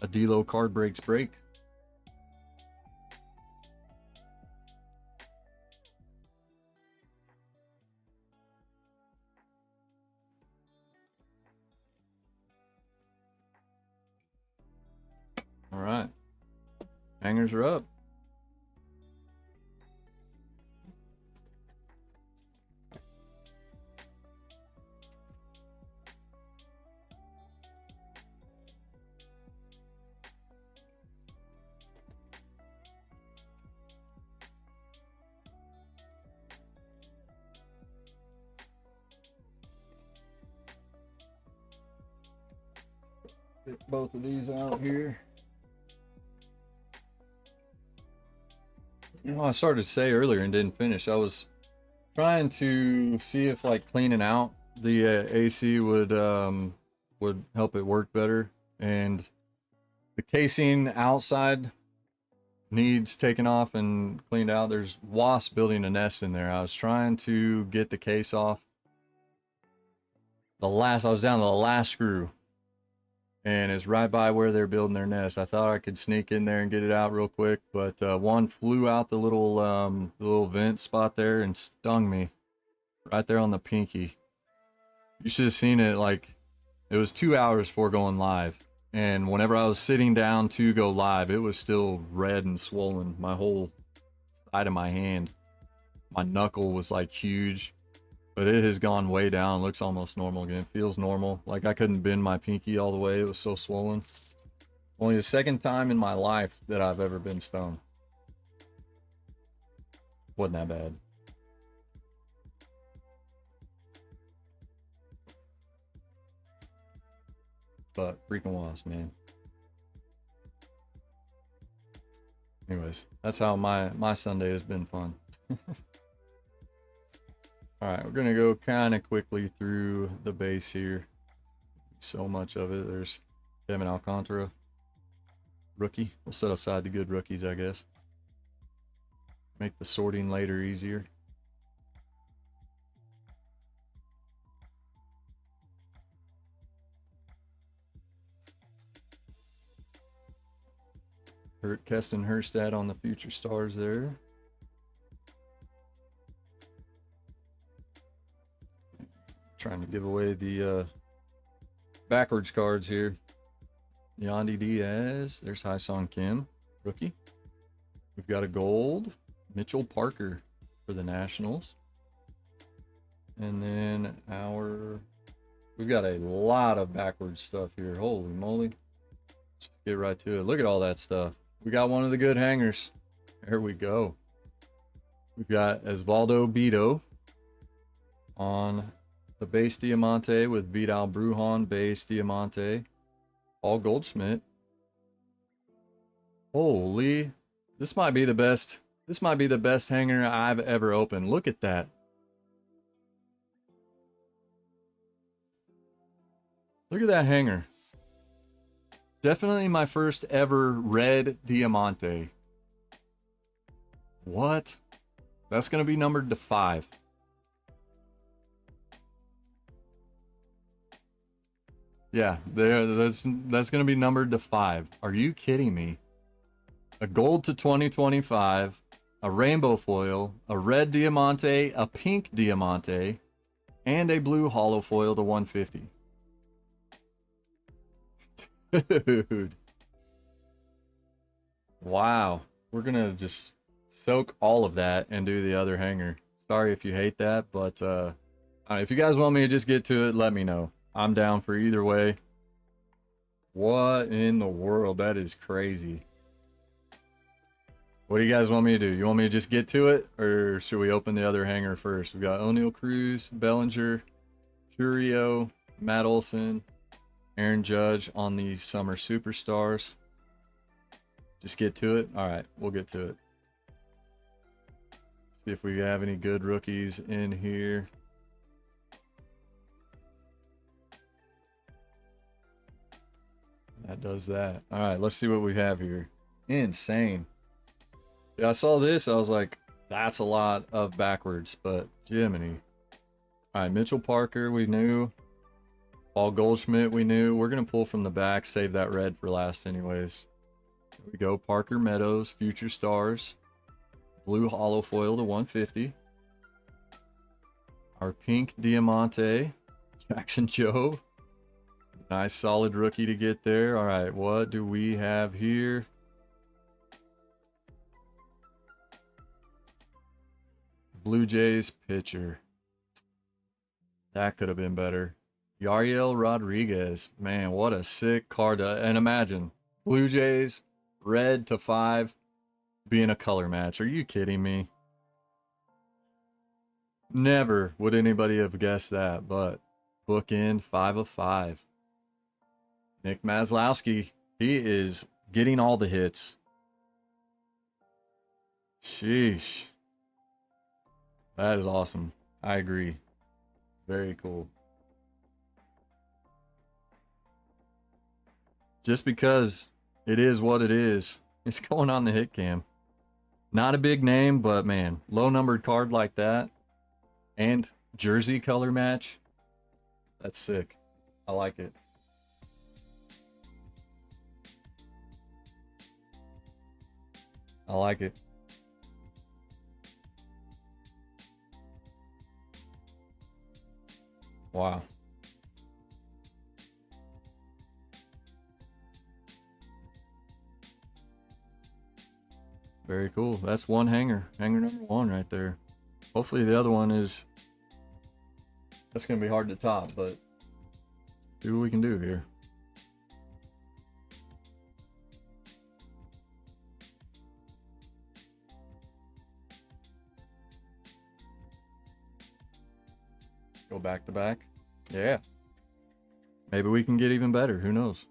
D-Lo card brakes break. All right, hangers are up. Get both of these out here. You know, I started to say earlier and didn't finish. I was trying to see if like cleaning out the AC would help it work better, and the casing outside needs taken off and cleaned out. There's wasps building a nest in there. I was trying to get the case off. I was down to the last screw, and it's right by where they're building their nest. I thought I could sneak in there and get it out real quick, but one flew out the little vent spot there and stung me right there on the pinky. You should have seen it. Like, it was 2 hours before going live, and whenever I was sitting down to go live, it was still red and swollen. My whole side of my hand, my knuckle was like huge. But it has gone way down. Looks almost normal again. It feels normal. Like I couldn't bend my pinky all the way. It was so swollen. Only the second time in my life that I've ever been stung. Wasn't that bad. But freaking wasp, man. Anyways, that's how my Sunday has been fun. Alright, we're going to go kind of quickly through the base here. So much of it. There's Kevin Alcantara, rookie. We'll set aside the good rookies, I guess. Make the sorting later easier. Keston Herstad on the future stars there. Trying to give away the backwards cards here. Yandy Diaz. There's Hyson Kim, rookie. We've got a gold. Mitchell Parker for the Nationals. And then we've got a lot of backwards stuff here. Holy moly. Let's get right to it. Look at all that stuff. We got one of the good hangers. There we go. We've got Osvaldo Bido on the base Diamante with Vidal Brujan, base Diamante. Paul Goldschmidt. Holy, this might be the best hanger I've ever opened. Look at that. Look at that hanger. Definitely my first ever red Diamante. What? That's going to be numbered to 5. Yeah, that's going to be numbered to 5. Are you kidding me? A gold to 2025, a rainbow foil, a red Diamante, a pink Diamante, and a blue hollow foil to 150. Dude. Wow. we're gonna just soak all of that and do the other hanger. Sorry if you hate that, but if you guys want me to just get to it, let me know. I'm down for either way. What in the world? That is crazy. What do you guys want me to do? You want me to just get to it, or should we open the other hanger first? We got O'Neal Cruz, Bellinger, Churio, Matt Olson, Aaron Judge on the Summer Superstars. Just get to it? All right, we'll get to it. See if we have any good rookies in here. That does that. All right, let's see what we have here. Insane. Yeah, I saw this. I was like, that's a lot of backwards, but Jiminy. All right, Mitchell Parker, we knew. Paul Goldschmidt, we knew. We're going to pull from the back, save that red for last anyways. Here we go. Parker Meadows, Future Stars. Blue hollow foil to 150. Our pink Diamante, Jackson Joe. Nice solid rookie to get there. All right, what do we have here? Blue Jays pitcher. That could have been better. Yariel Rodriguez. Man, what a sick card. And imagine, Blue Jays, red to 5, being a color match. Are you kidding me? Never would anybody have guessed that, but book in 5 of 5. Nick Maslowski, he is getting all the hits. Sheesh. That is awesome. I agree. Very cool. Just because it is what it is, it's going on the hit cam. Not a big name, but man, low numbered card like that and jersey color match. That's sick. I like it. I like it. Wow. Very cool. That's one hanger. Hanger number 1 right there. Hopefully the other one is... That's going to be hard to top, but see what we can do here. Go back to back. Yeah. Maybe we can get even better. Who knows?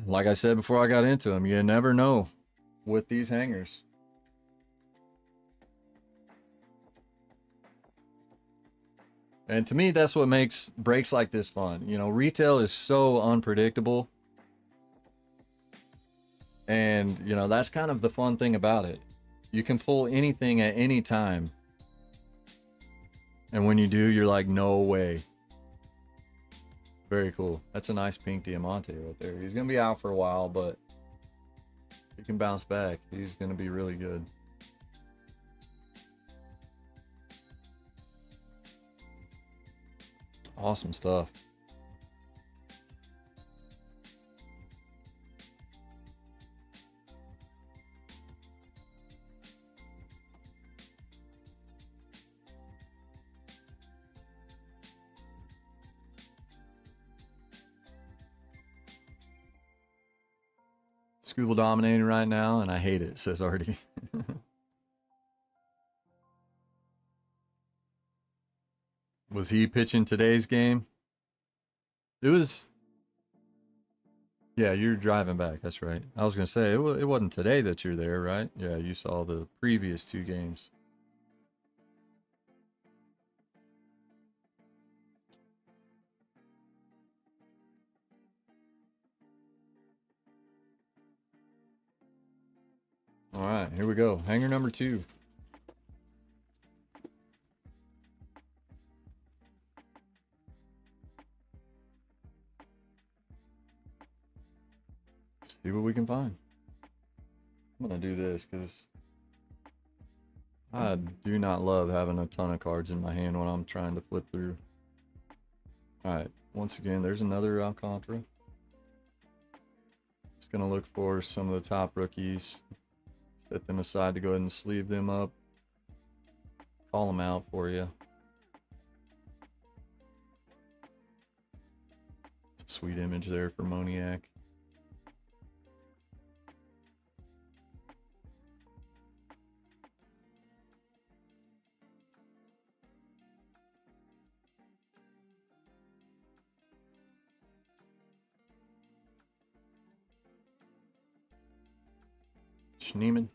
Like I said before I got into them, you never know with these hangers. And to me, that's what makes breaks like this fun. You know, retail is so unpredictable. And, you know, that's kind of the fun thing about it. You can pull anything at any time. And when you do, you're like, no way. Very cool. That's a nice pink Diamante right there. He's going to be out for a while, but he can bounce back. He's going to be really good. Awesome stuff. Scuba dominating right now, and I hate it, says Artie. Was he pitching today's game? It was... Yeah, you're driving back, that's right. I was going to say, it wasn't today that you're there, right? Yeah, you saw the previous 2 games. All right, here we go. Hanger number 2. See what we can find. I'm gonna do this because I do not love having a ton of cards in my hand when I'm trying to flip through. All right, once again, there's another Alcantara. Just gonna look for some of the top rookies. Set them aside to go ahead and sleeve them up. Call them out for you. It's a sweet image there for Moniak. Schneeman.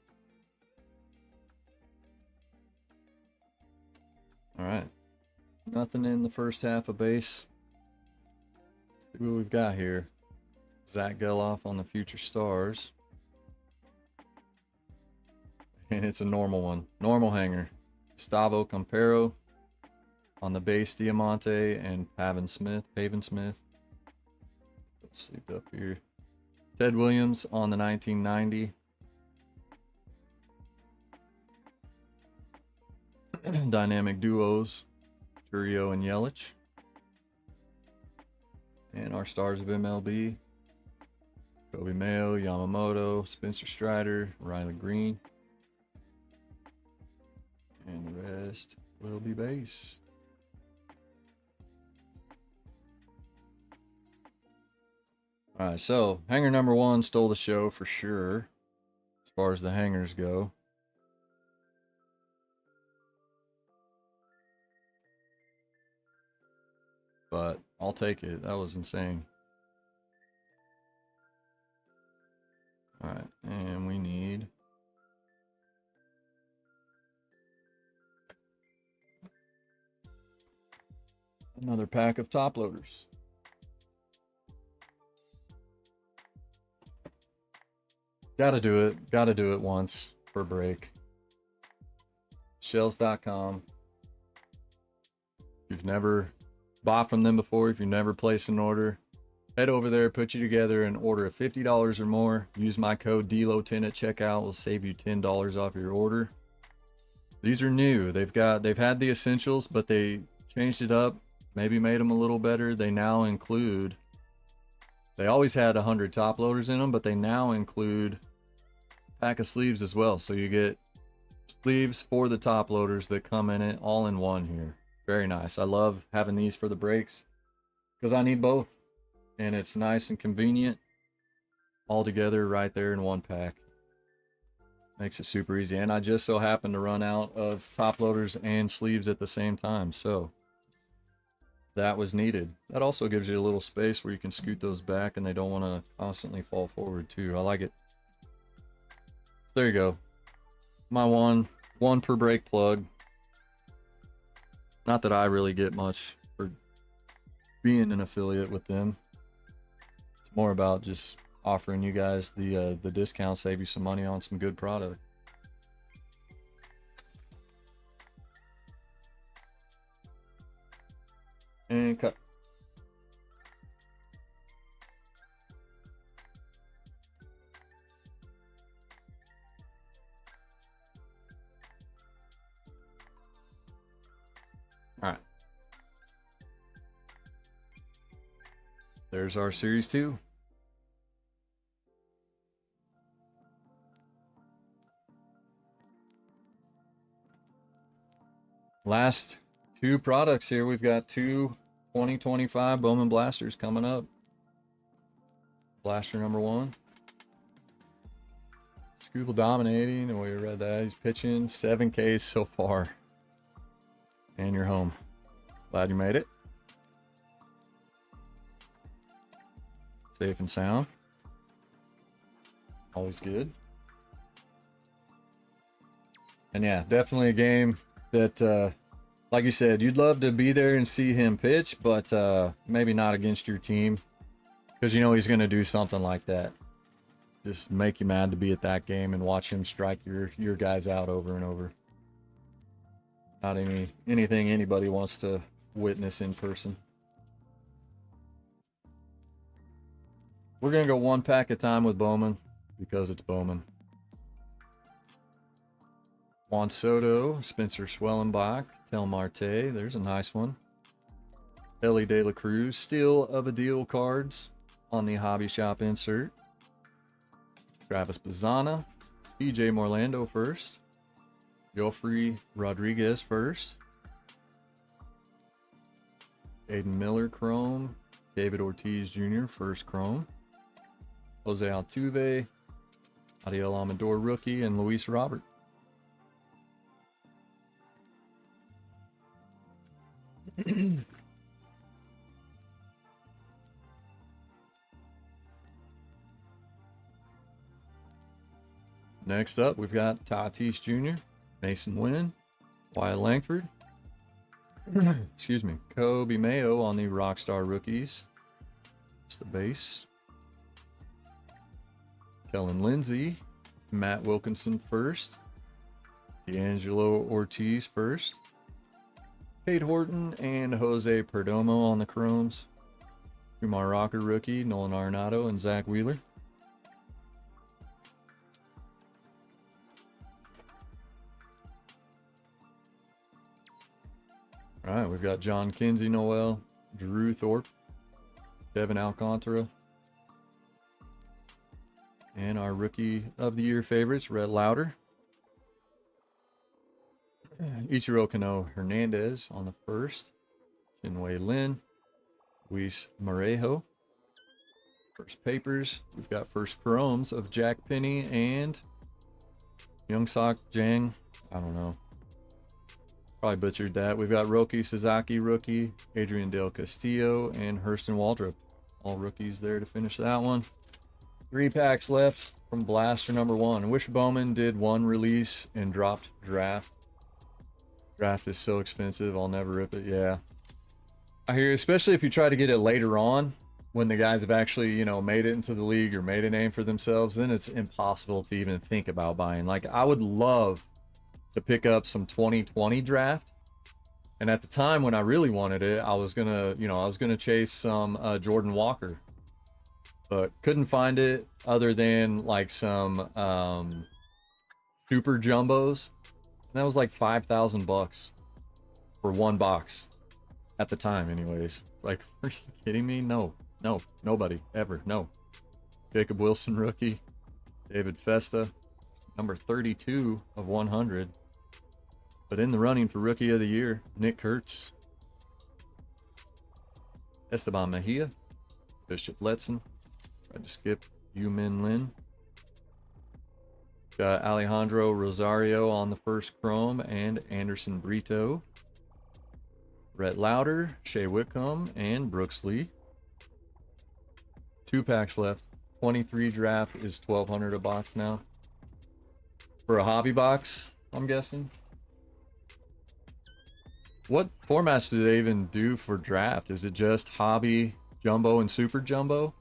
All right. Nothing in the first half of base. Let's see what we've got here. Zach Geloff on the Future Stars. And it's a normal one. Normal hanger. Gustavo Campero on the base, Diamante and Pavin Smith. Let's sleep up here. Ted Williams on the 1990. Dynamic duos, Churio and Yelich. And our stars of MLB, Kobe Mayo, Yamamoto, Spencer Strider, Riley Green. And the rest will be base. All right, so hanger number 1 stole the show for sure, as far as the hangers go. But I'll take it. That was insane. All right, and we need another pack of top loaders. Gotta do it once per break. Shells.com. If you've never bought from them before, if you've never placed an order, head over there, put you together and order $50 or more. Use my code DLO10 at checkout. Will save you $10 off your order. These are new. They've had the essentials, but they changed it up, maybe made them a little better. They now include, they always had 100 top loaders in them, but they now include a pack of sleeves as well. So you get sleeves for the top loaders that come in it all in one here. Very nice. I love having these for the breaks because I need both. And it's nice and convenient all together right there in one pack. Makes it super easy. And I just so happen to run out of top loaders and sleeves at the same time. So that was needed. That also gives you a little space where you can scoot those back and they don't want to constantly fall forward too. I like it. So there you go. My one per break plug. Not that I really get much for being an affiliate with them. It's more about just offering you guys the discount, save you some money on some good product. And cut. All right. There's our Series 2. Last 2 products here. We've got 2 2025 Bowman Blasters coming up. Blaster number 1. Scuba dominating, and we read that. He's pitching 7 Ks so far. And you're home. Glad you made it. Safe and sound. Always good. And yeah, definitely a game that, like you said, you'd love to be there and see him pitch, but maybe not against your team. Because you know he's going to do something like that. Just make you mad to be at that game and watch him strike your guys out over and over. Not anything anybody wants to witness in person. We're going to go 1 pack at a time with Bowman because it's Bowman. Juan Soto, Spencer Schwellenbach, Tel Marte. There's a nice one. Ellie De La Cruz, Steal of a Deal cards on the Hobby Shop insert. Travis Bazzana. PJ Morlando first. Joffrey Rodriguez first. Aiden Miller Chrome. David Ortiz Jr. first Chrome. Jose Altuve. Adiel Amador rookie. And Luis Robert. Next up, we've got Tatis Jr., Mason Wynn, Wyatt Langford, excuse me, Kobe Mayo on the Rockstar rookies. It's the base. Kellen Lindsay, Matt Wilkinson first, D'Angelo Ortiz first, Cade Horton and Jose Perdomo on the chromes. Kumar Rocker rookie, Nolan Arenado and Zach Wheeler. All right, we've got John Kinsey Noel, Drew Thorpe, Devin Alcantara, and our Rookie of the Year favorites, Rhett Lauder, Ichiro Kano Hernandez on the first, Chinwei Lin, Luis Morejo. First papers, we've got first chromes of Jack Penny and Youngsok Jang. I don't know. Probably butchered that. We've got Roki Sasaki rookie, Adrian Dale Castillo, and Hurston Waldrop. All rookies there to finish that one. 3 packs left from Blaster number 1. I wish Bowman did one release and dropped draft. Draft is so expensive, I'll never rip it. Yeah. I hear, especially if you try to get it later on, when the guys have actually, you know, made it into the league or made a name for themselves, then it's impossible to even think about buying. Like, I would love to pick up some 2020 draft, and at the time when I really wanted it, I was gonna chase some Jordan Walker, but couldn't find it other than like some super jumbos, and that was like $5,000 for one box at the time. Anyways, like, are you kidding me? No, nobody ever. No. Jacob Wilson rookie, David Festa, number 32 of 100. But in the running for Rookie of the Year, Nick Kurtz, Esteban Mejia, Bishop Letson, tried to skip Yu-Min Lin. Got Alejandro Rosario on the first chrome and Anderson Brito. Rhett Lauder, Shea Whitcomb, and Brooks Lee. 2 packs left. 23 draft is $1,200 a box now. For a hobby box, I'm guessing. What formats do they even do for draft? Is it just hobby, jumbo, and super jumbo?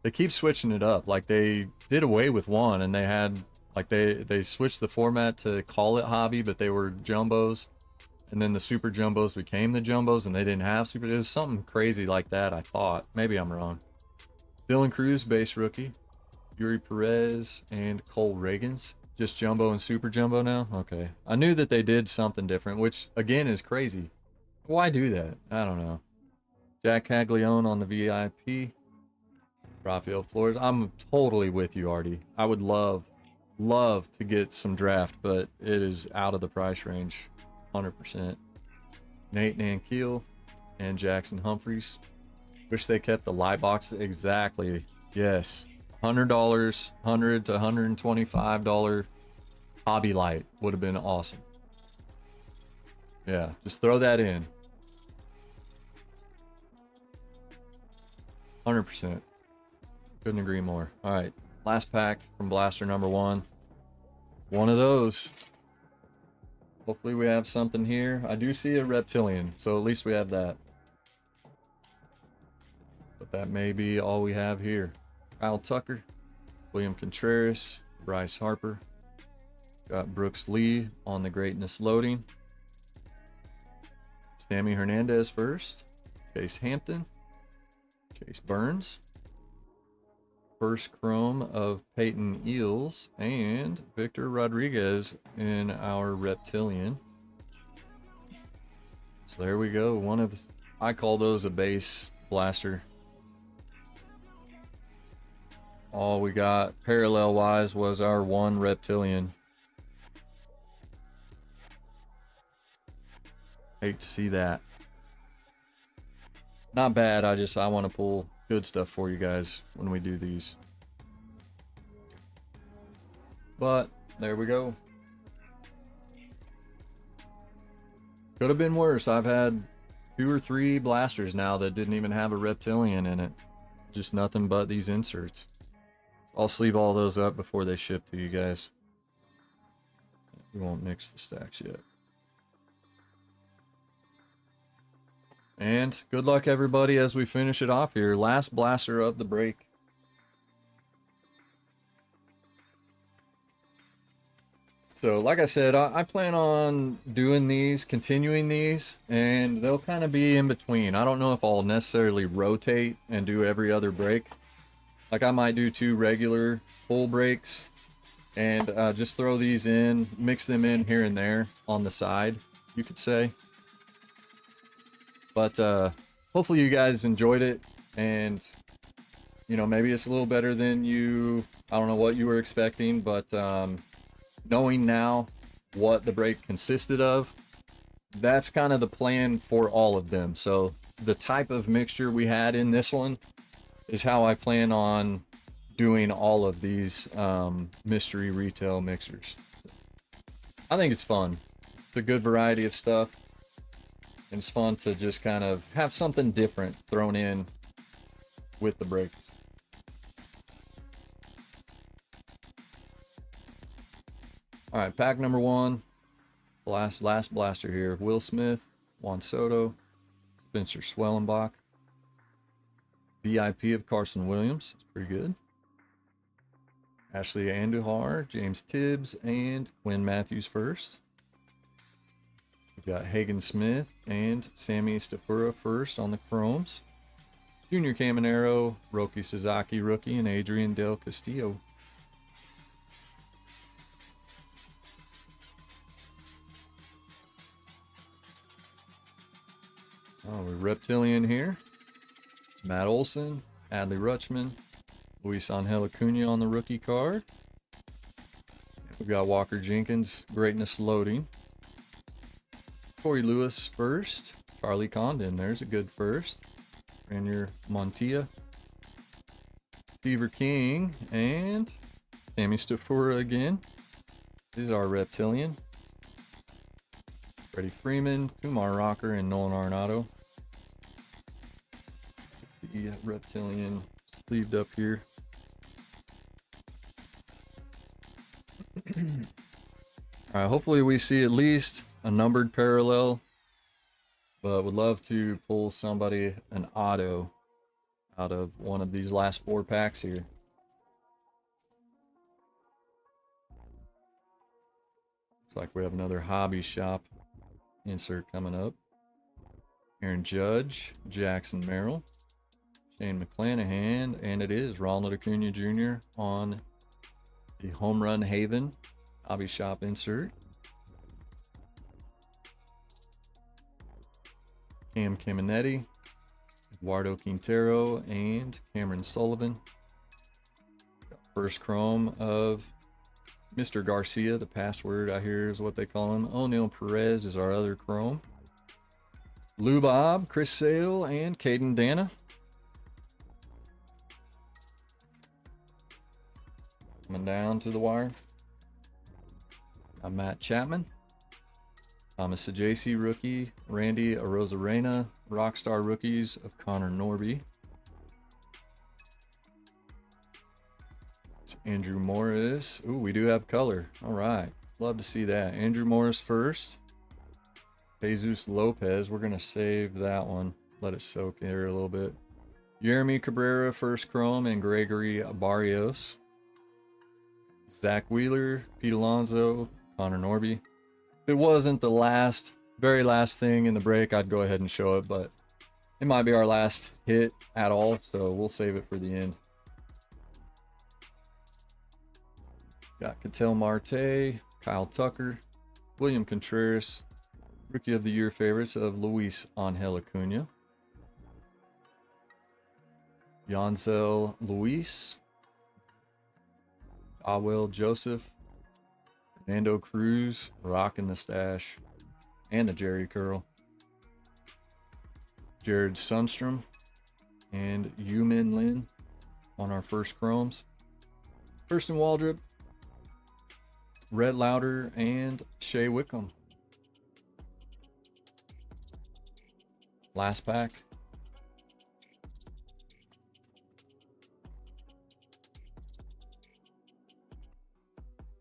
They keep switching it up. Like, they did away with one, and they had, like, they switched the format to call it hobby, but they were jumbos. And then the super jumbos became the jumbos, and they didn't have super. It was something crazy like that, I thought. Maybe I'm wrong. Dylan Cruz, base rookie. Yuri Perez and Cole Reagans. Just jumbo and super jumbo now? Okay. I knew that they did something different, which, again, is crazy. Why do that? I don't know. Jack Caglione on the VIP. Rafael Flores. I'm totally with you, Artie. I would love to get some draft, but it is out of the price range. 100%. Nate Nankiel and Jackson Humphreys. Wish they kept the light box. Exactly. Yes. $100, $100 to $125 hobby light would have been awesome. Yeah, just throw that in. 100%. Couldn't agree more. All right, last pack from Blaster number 1. One of those. Hopefully we have something here. I do see a reptilian, so at least we have that. But that may be all we have here. Kyle Tucker, William Contreras, Bryce Harper. Got Brooks Lee on the greatness loading. Sammy Hernandez first. Chase Hampton. Chase Burns. First chrome of Peyton Eels and Victor Rodriguez in our reptilian. So there we go. One of, I call those a base blaster. All we got parallel wise was our one reptilian. Hate to see that. Not bad, I want to pull good stuff for you guys when we do these. But there we go. Could have been worse. I've had 2 or 3 blasters now that didn't even have a reptilian in it. Just nothing but these inserts. I'll sleeve all those up before they ship to you guys. We won't mix the stacks yet. And good luck everybody as we finish it off here. Last blaster of the break. So like I said, I plan on doing these, continuing these, and they'll kind of be in between. I don't know if I'll necessarily rotate and do every other break. Like I might do 2 regular full breaks and just throw these in, mix them in here and there on the side, you could say. But hopefully you guys enjoyed it, and you know, maybe it's a little better than I don't know what you were expecting, but knowing now what the break consisted of, that's kind of the plan for all of them. So the type of mixture we had in this one is how I plan on doing all of these mystery retail mixers. I think it's fun. It's a good variety of stuff. And it's fun to just kind of have something different thrown in with the breaks. All right, pack number 1. Last blaster here. Will Smith, Juan Soto, Spencer Swellenbach. VIP of Carson Williams. That's pretty good. Ashley Andujar, James Tibbs, and Quinn Matthews first. We've got Hagen Smith and Sammy Stafura first on the Chromes. Junior Caminero, Roki Sasaki rookie, and Adrian Del Castillo. Oh, we're Reptilian here. Matt Olson, Adley Rutschman, Luis Angel Acuna on the rookie card. We've got Walker Jenkins, Greatness Loading. Corey Lewis first. Charlie Condon, there's a good first. Rainier Montilla. Fever King, and Sammy Stafura again. These are Reptilian. Freddie Freeman, Kumar Rocker, and Nolan Arenado. The Reptilian sleeved up here. Alright, hopefully we see at least a numbered parallel, but would love to pull somebody an auto out of one of these last 4 packs here. Looks like we have another Hobby Shop insert coming up. Aaron Judge, Jackson Merrill, Shane McClanahan, and it is Ronald Acuna Jr. on the Home Run Haven Hobby Shop insert. Cam Caminetti, Eduardo Quintero, and Cameron Sullivan. First chrome of Mr. Garcia, the password I hear is what they call him. O'Neill Perez is our other chrome. Lou Bob, Chris Sale, and Caden Dana. Coming down to the wire. I'm Matt Chapman. Thomas Sajaci rookie. Randy Arozarena, Rockstar rookies of Connor Norby. Andrew Morris. Ooh, we do have color. All right. Love to see that. Andrew Morris first. Jesus Lopez. We're going to save that one. Let it soak here a little bit. Jeremy Cabrera, first chrome, and Gregory Barrios. Zach Wheeler, Pete Alonso, Connor Norby. If it wasn't the very last thing in the break, I'd go ahead and show it, but it might be our last hit at all, so we'll save it for the end. Got Ketel Marte, Kyle Tucker, William Contreras, Rookie of the Year favorites of Luis Angel Acuna, Yansel Luis, Will Joseph, Fernando Cruz, rocking the stash, and the Jerry curl. Jared Sundstrom and Yumin Lin on our first chromes. Kirsten Waldrop, Red Lauder, and Shea Wickham. Last pack.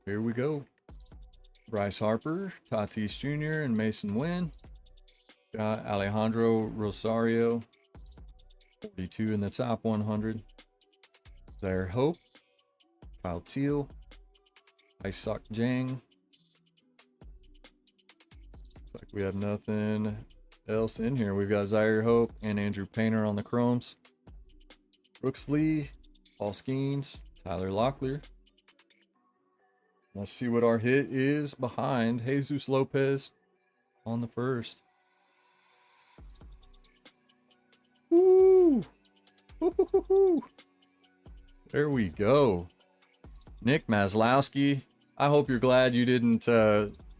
Here we go. Bryce Harper, Tatis Jr., and Mason Wynn. Got Alejandro Rosario, 42 in the top 100. Zaire Hope, Kyle Teal, Isaac Jang. Looks like we have nothing else in here. We've got Zaire Hope and Andrew Painter on the chromes. Brooks Lee, Paul Skeens, Tyler Locklear. Let's see what our hit is behind Jesus Lopez on the first. Woo! Woo-hoo-hoo-hoo. There we go. Nick Maslowski. I hope you're glad you didn't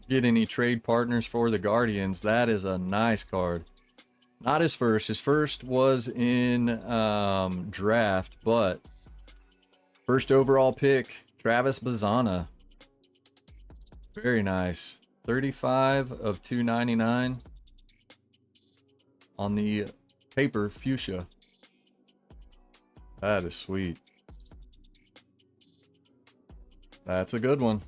get any trade partners for the Guardians. That is a nice card. Not his first. His first was in draft, but first overall pick, Travis Bazzana. Very nice. 35 of 299 on the paper fuchsia. That is sweet. That's a good one.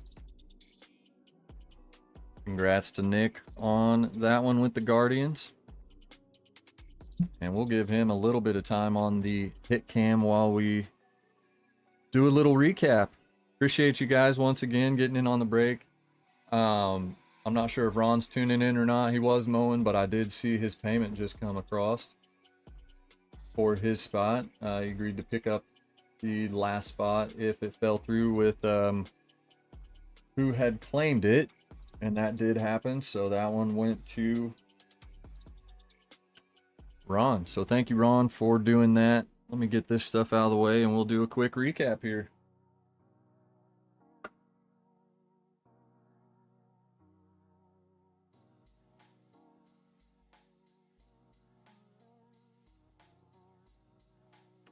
Congrats to Nick on that one with the Guardians. And we'll give him a little bit of time on the hit cam while we do a little recap. Appreciate you guys once again getting in on the break. I'm not sure if Ron's tuning in or not. He was mowing, but I did see his payment just come across for his spot. He agreed to pick up the last spot if it fell through with who had claimed it, and that did happen. So that one went to Ron. So thank you, Ron, for doing that. Let me get this stuff out of the way and we'll do a quick recap here.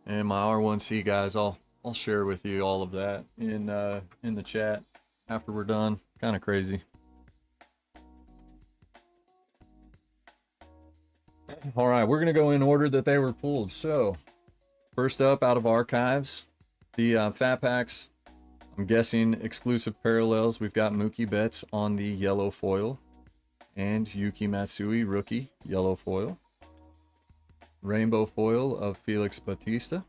And my R1C guys, I'll share with you all of that in the chat after we're done. Kind of crazy. All right, we're gonna go in order that they were pulled. So first up out of archives, the Fat Packs. I'm guessing exclusive parallels. We've got Mookie Betts on the yellow foil, and Yuki Matsui rookie yellow foil. Rainbow foil of Felix Bautista,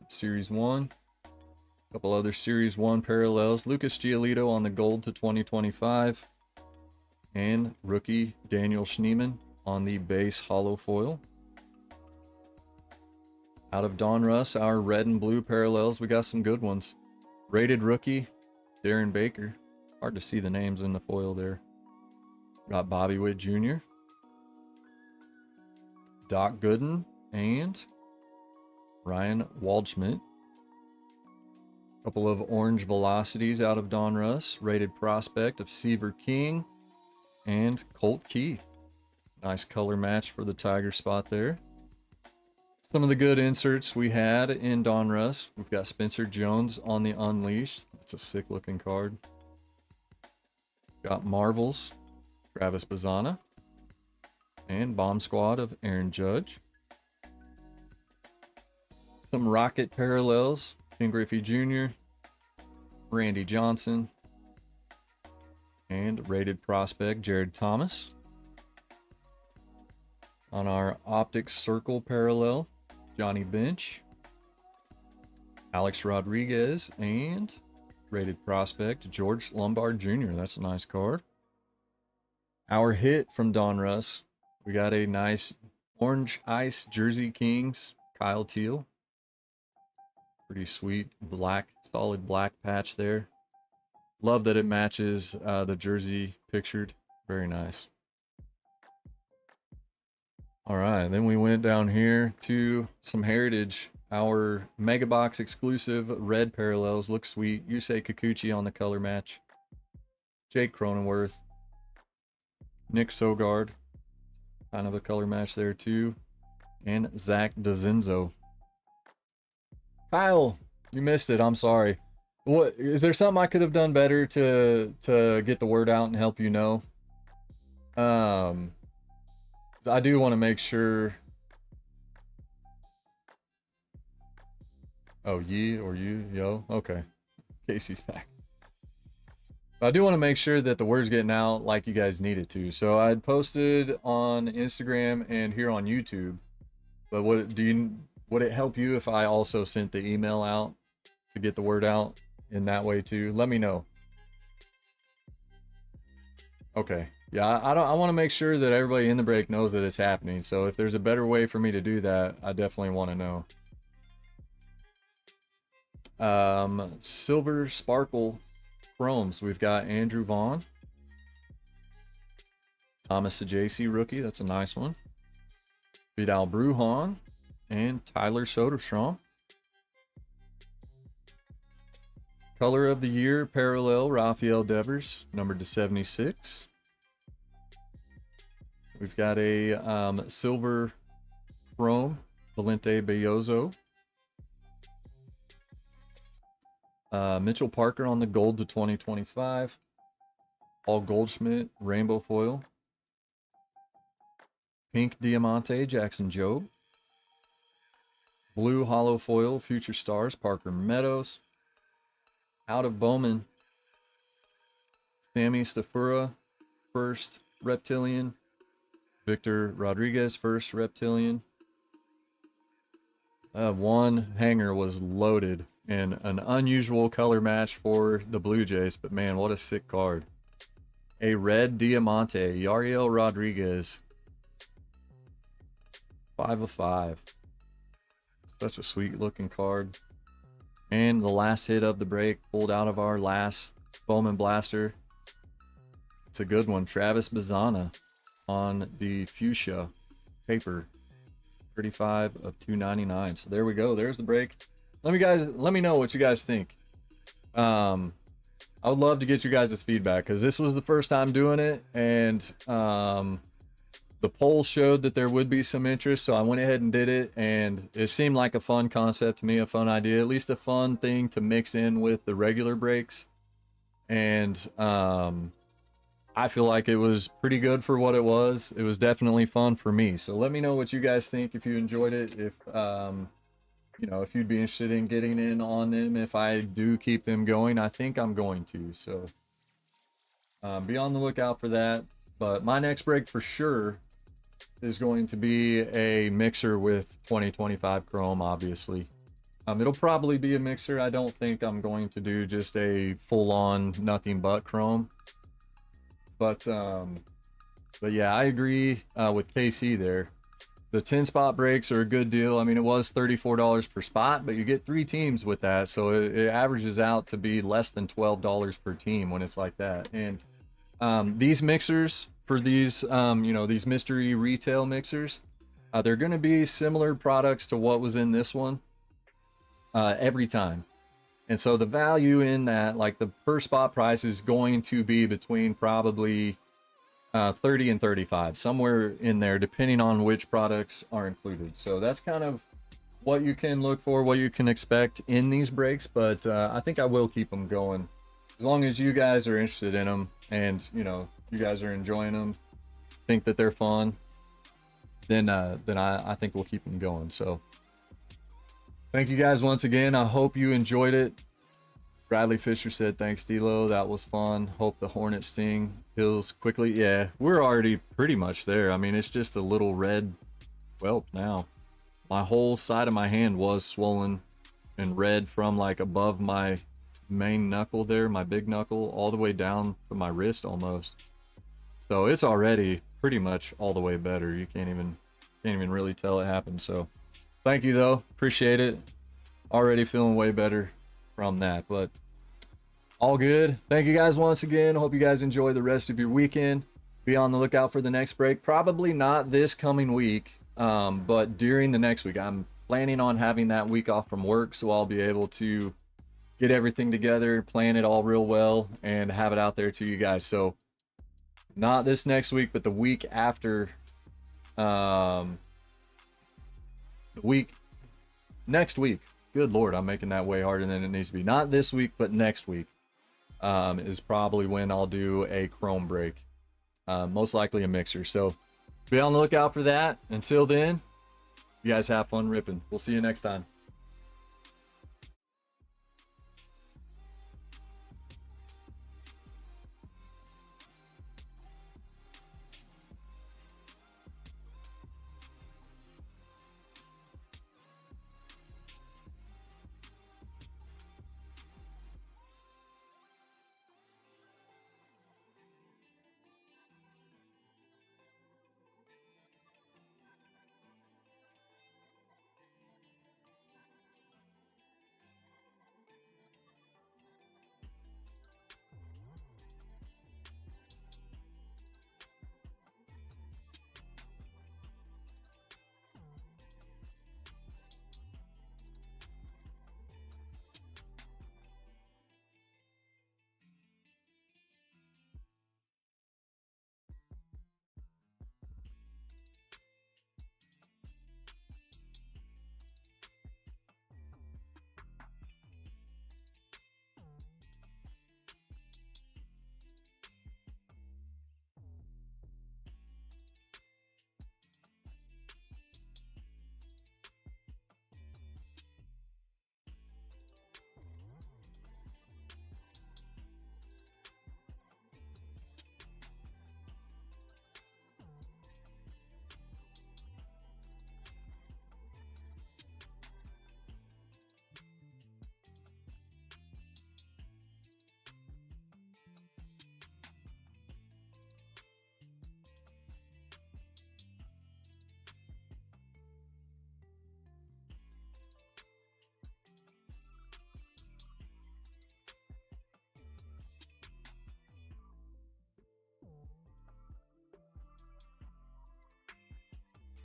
Series 1. A couple other Series 1 parallels. Lucas Giolito on the gold to 2025. And rookie Daniel Schneemann on the base hollow foil. Out of Donruss, our red and blue parallels, we got some good ones. Rated rookie Darren Baker. Hard to see the names in the foil there. Got Bobby Witt Jr., Doc Gooden, and Ryan Waldschmidt. Couple of orange velocities out of Donruss. Rated prospect of Seaver King and Colt Keith. Nice color match for the Tiger spot there. Some of the good inserts we had in Donruss. We've got Spencer Jones on the Unleashed. It's a sick looking card. Got Marvels, Travis Bazzana. And Bomb Squad of Aaron Judge. Some Rocket parallels. Ken Griffey Jr., Randy Johnson, and rated prospect Jared Thomas. On our Optics Circle parallel, Johnny Bench, Alex Rodriguez, and rated prospect George Lombard Jr. That's a nice card. Our hit from Donruss. We got a nice Orange Ice Jersey Kings, Kyle Teal. Pretty sweet black, solid black patch there. Love that it matches the jersey pictured. Very nice. All right, then we went down here to some Heritage our Mega Box exclusive red parallels. Look sweet. You say Kikuchi on the color match. Jake Cronenworth. Nick Sogard. Kind of a color match there too. And Zach DeZenzo. Kyle, you missed it. I'm sorry. What is there something I could have done better to get the word out and help you know? I do want to make sure. Oh, ye or you, yo. Okay. Casey's back. I do want to make sure that the word's getting out like you guys need it to. So I'd posted on Instagram and here on YouTube. But would it help you if I also sent the email out to get the word out in that way too? Let me know. Okay. Yeah, I want to make sure that everybody in the break knows that it's happening. So if there's a better way for me to do that, I definitely want to know. Silver Sparkle Chromes. We've got Andrew Vaughn. Thomas Sajaci rookie. That's a nice one. Vidal Brujan. And Tyler Soderstrom. Color of the Year Parallel Rafael Devers. Numbered to 76. We've got a Silver Chrome Valente Bellozo. Mitchell Parker on the gold to 2025. Paul Goldschmidt, rainbow foil. Pink Diamante, Jackson Jobe. Blue hollow foil, Future Stars, Parker Meadows. Out of Bowman, Sammy Stafura, first Reptilian. Victor Rodriguez, first Reptilian. One hanger was loaded. And an unusual color match for the Blue Jays, but man, what a sick card. A red Diamante, Yariel Rodriguez. 5 of 5. Such a sweet looking card. And the last hit of the break, pulled out of our last Bowman Blaster. It's a good one. Travis Bazzana on the fuchsia paper. 35 of 299. So there we go. There's the break. Let me know what you guys think. I would love to get you guys' feedback because this was the first time doing it, and the poll showed that there would be some interest, so I went ahead and did it, and it seemed like a fun concept to me, a fun idea, at least a fun thing to mix in with the regular breaks. And I feel like it was pretty good for what it was. It was definitely fun for me. So let me know what you guys think, if you enjoyed it, if you know, if you'd be interested in getting in on them, if I do keep them going. I think I'm going to, so be on the lookout for that. But my next break for sure is going to be a mixer with 2025 Chrome, obviously. It'll probably be a mixer. I don't think I'm going to do just a full-on nothing but Chrome. But yeah, I agree with KC there. The 10 spot breaks are a good deal. I mean, it was $34 per spot, but you get 3 teams with that. So it averages out to be less than $12 per team when it's like that. And these mixers for these, you know, these mystery retail mixers, they're going to be similar products to what was in this one every time. And so the value in that, like the per spot price is going to be between probably 30 and 35, somewhere in there, depending on which products are included. So that's kind of what you can look for, what you can expect in these breaks. But I think I will keep them going as long as you guys are interested in them, and you know, you guys are enjoying them, think that they're fun. Then I think we'll keep them going. So thank you guys once again. I hope you enjoyed it. Bradley Fisher said, thanks, D'Lo. That was fun. Hope the Hornet Sting heals quickly. Yeah, we're already pretty much there. I mean, it's just a little red whelp now. My whole side of my hand was swollen and red from like above my main knuckle there, my big knuckle, all the way down to my wrist almost. So it's already pretty much all the way better. You can't even really tell it happened. So thank you though. Appreciate it. Already feeling way better from that, but all good. Thank you guys once again. Hope you guys enjoy the rest of your weekend. Be on the lookout for the next break. Probably not this coming week, but during the next week. I'm planning on having that week off from work, so I'll be able to get everything together, plan it all real well, and have it out there to you guys. So not this next week, but the week after, next week. Good Lord, I'm making that way harder than it needs to be. Not this week, but next week is probably when I'll do a chrome break. Most likely a mixer. So be on the lookout for that. Until then, you guys have fun ripping. We'll see you next time.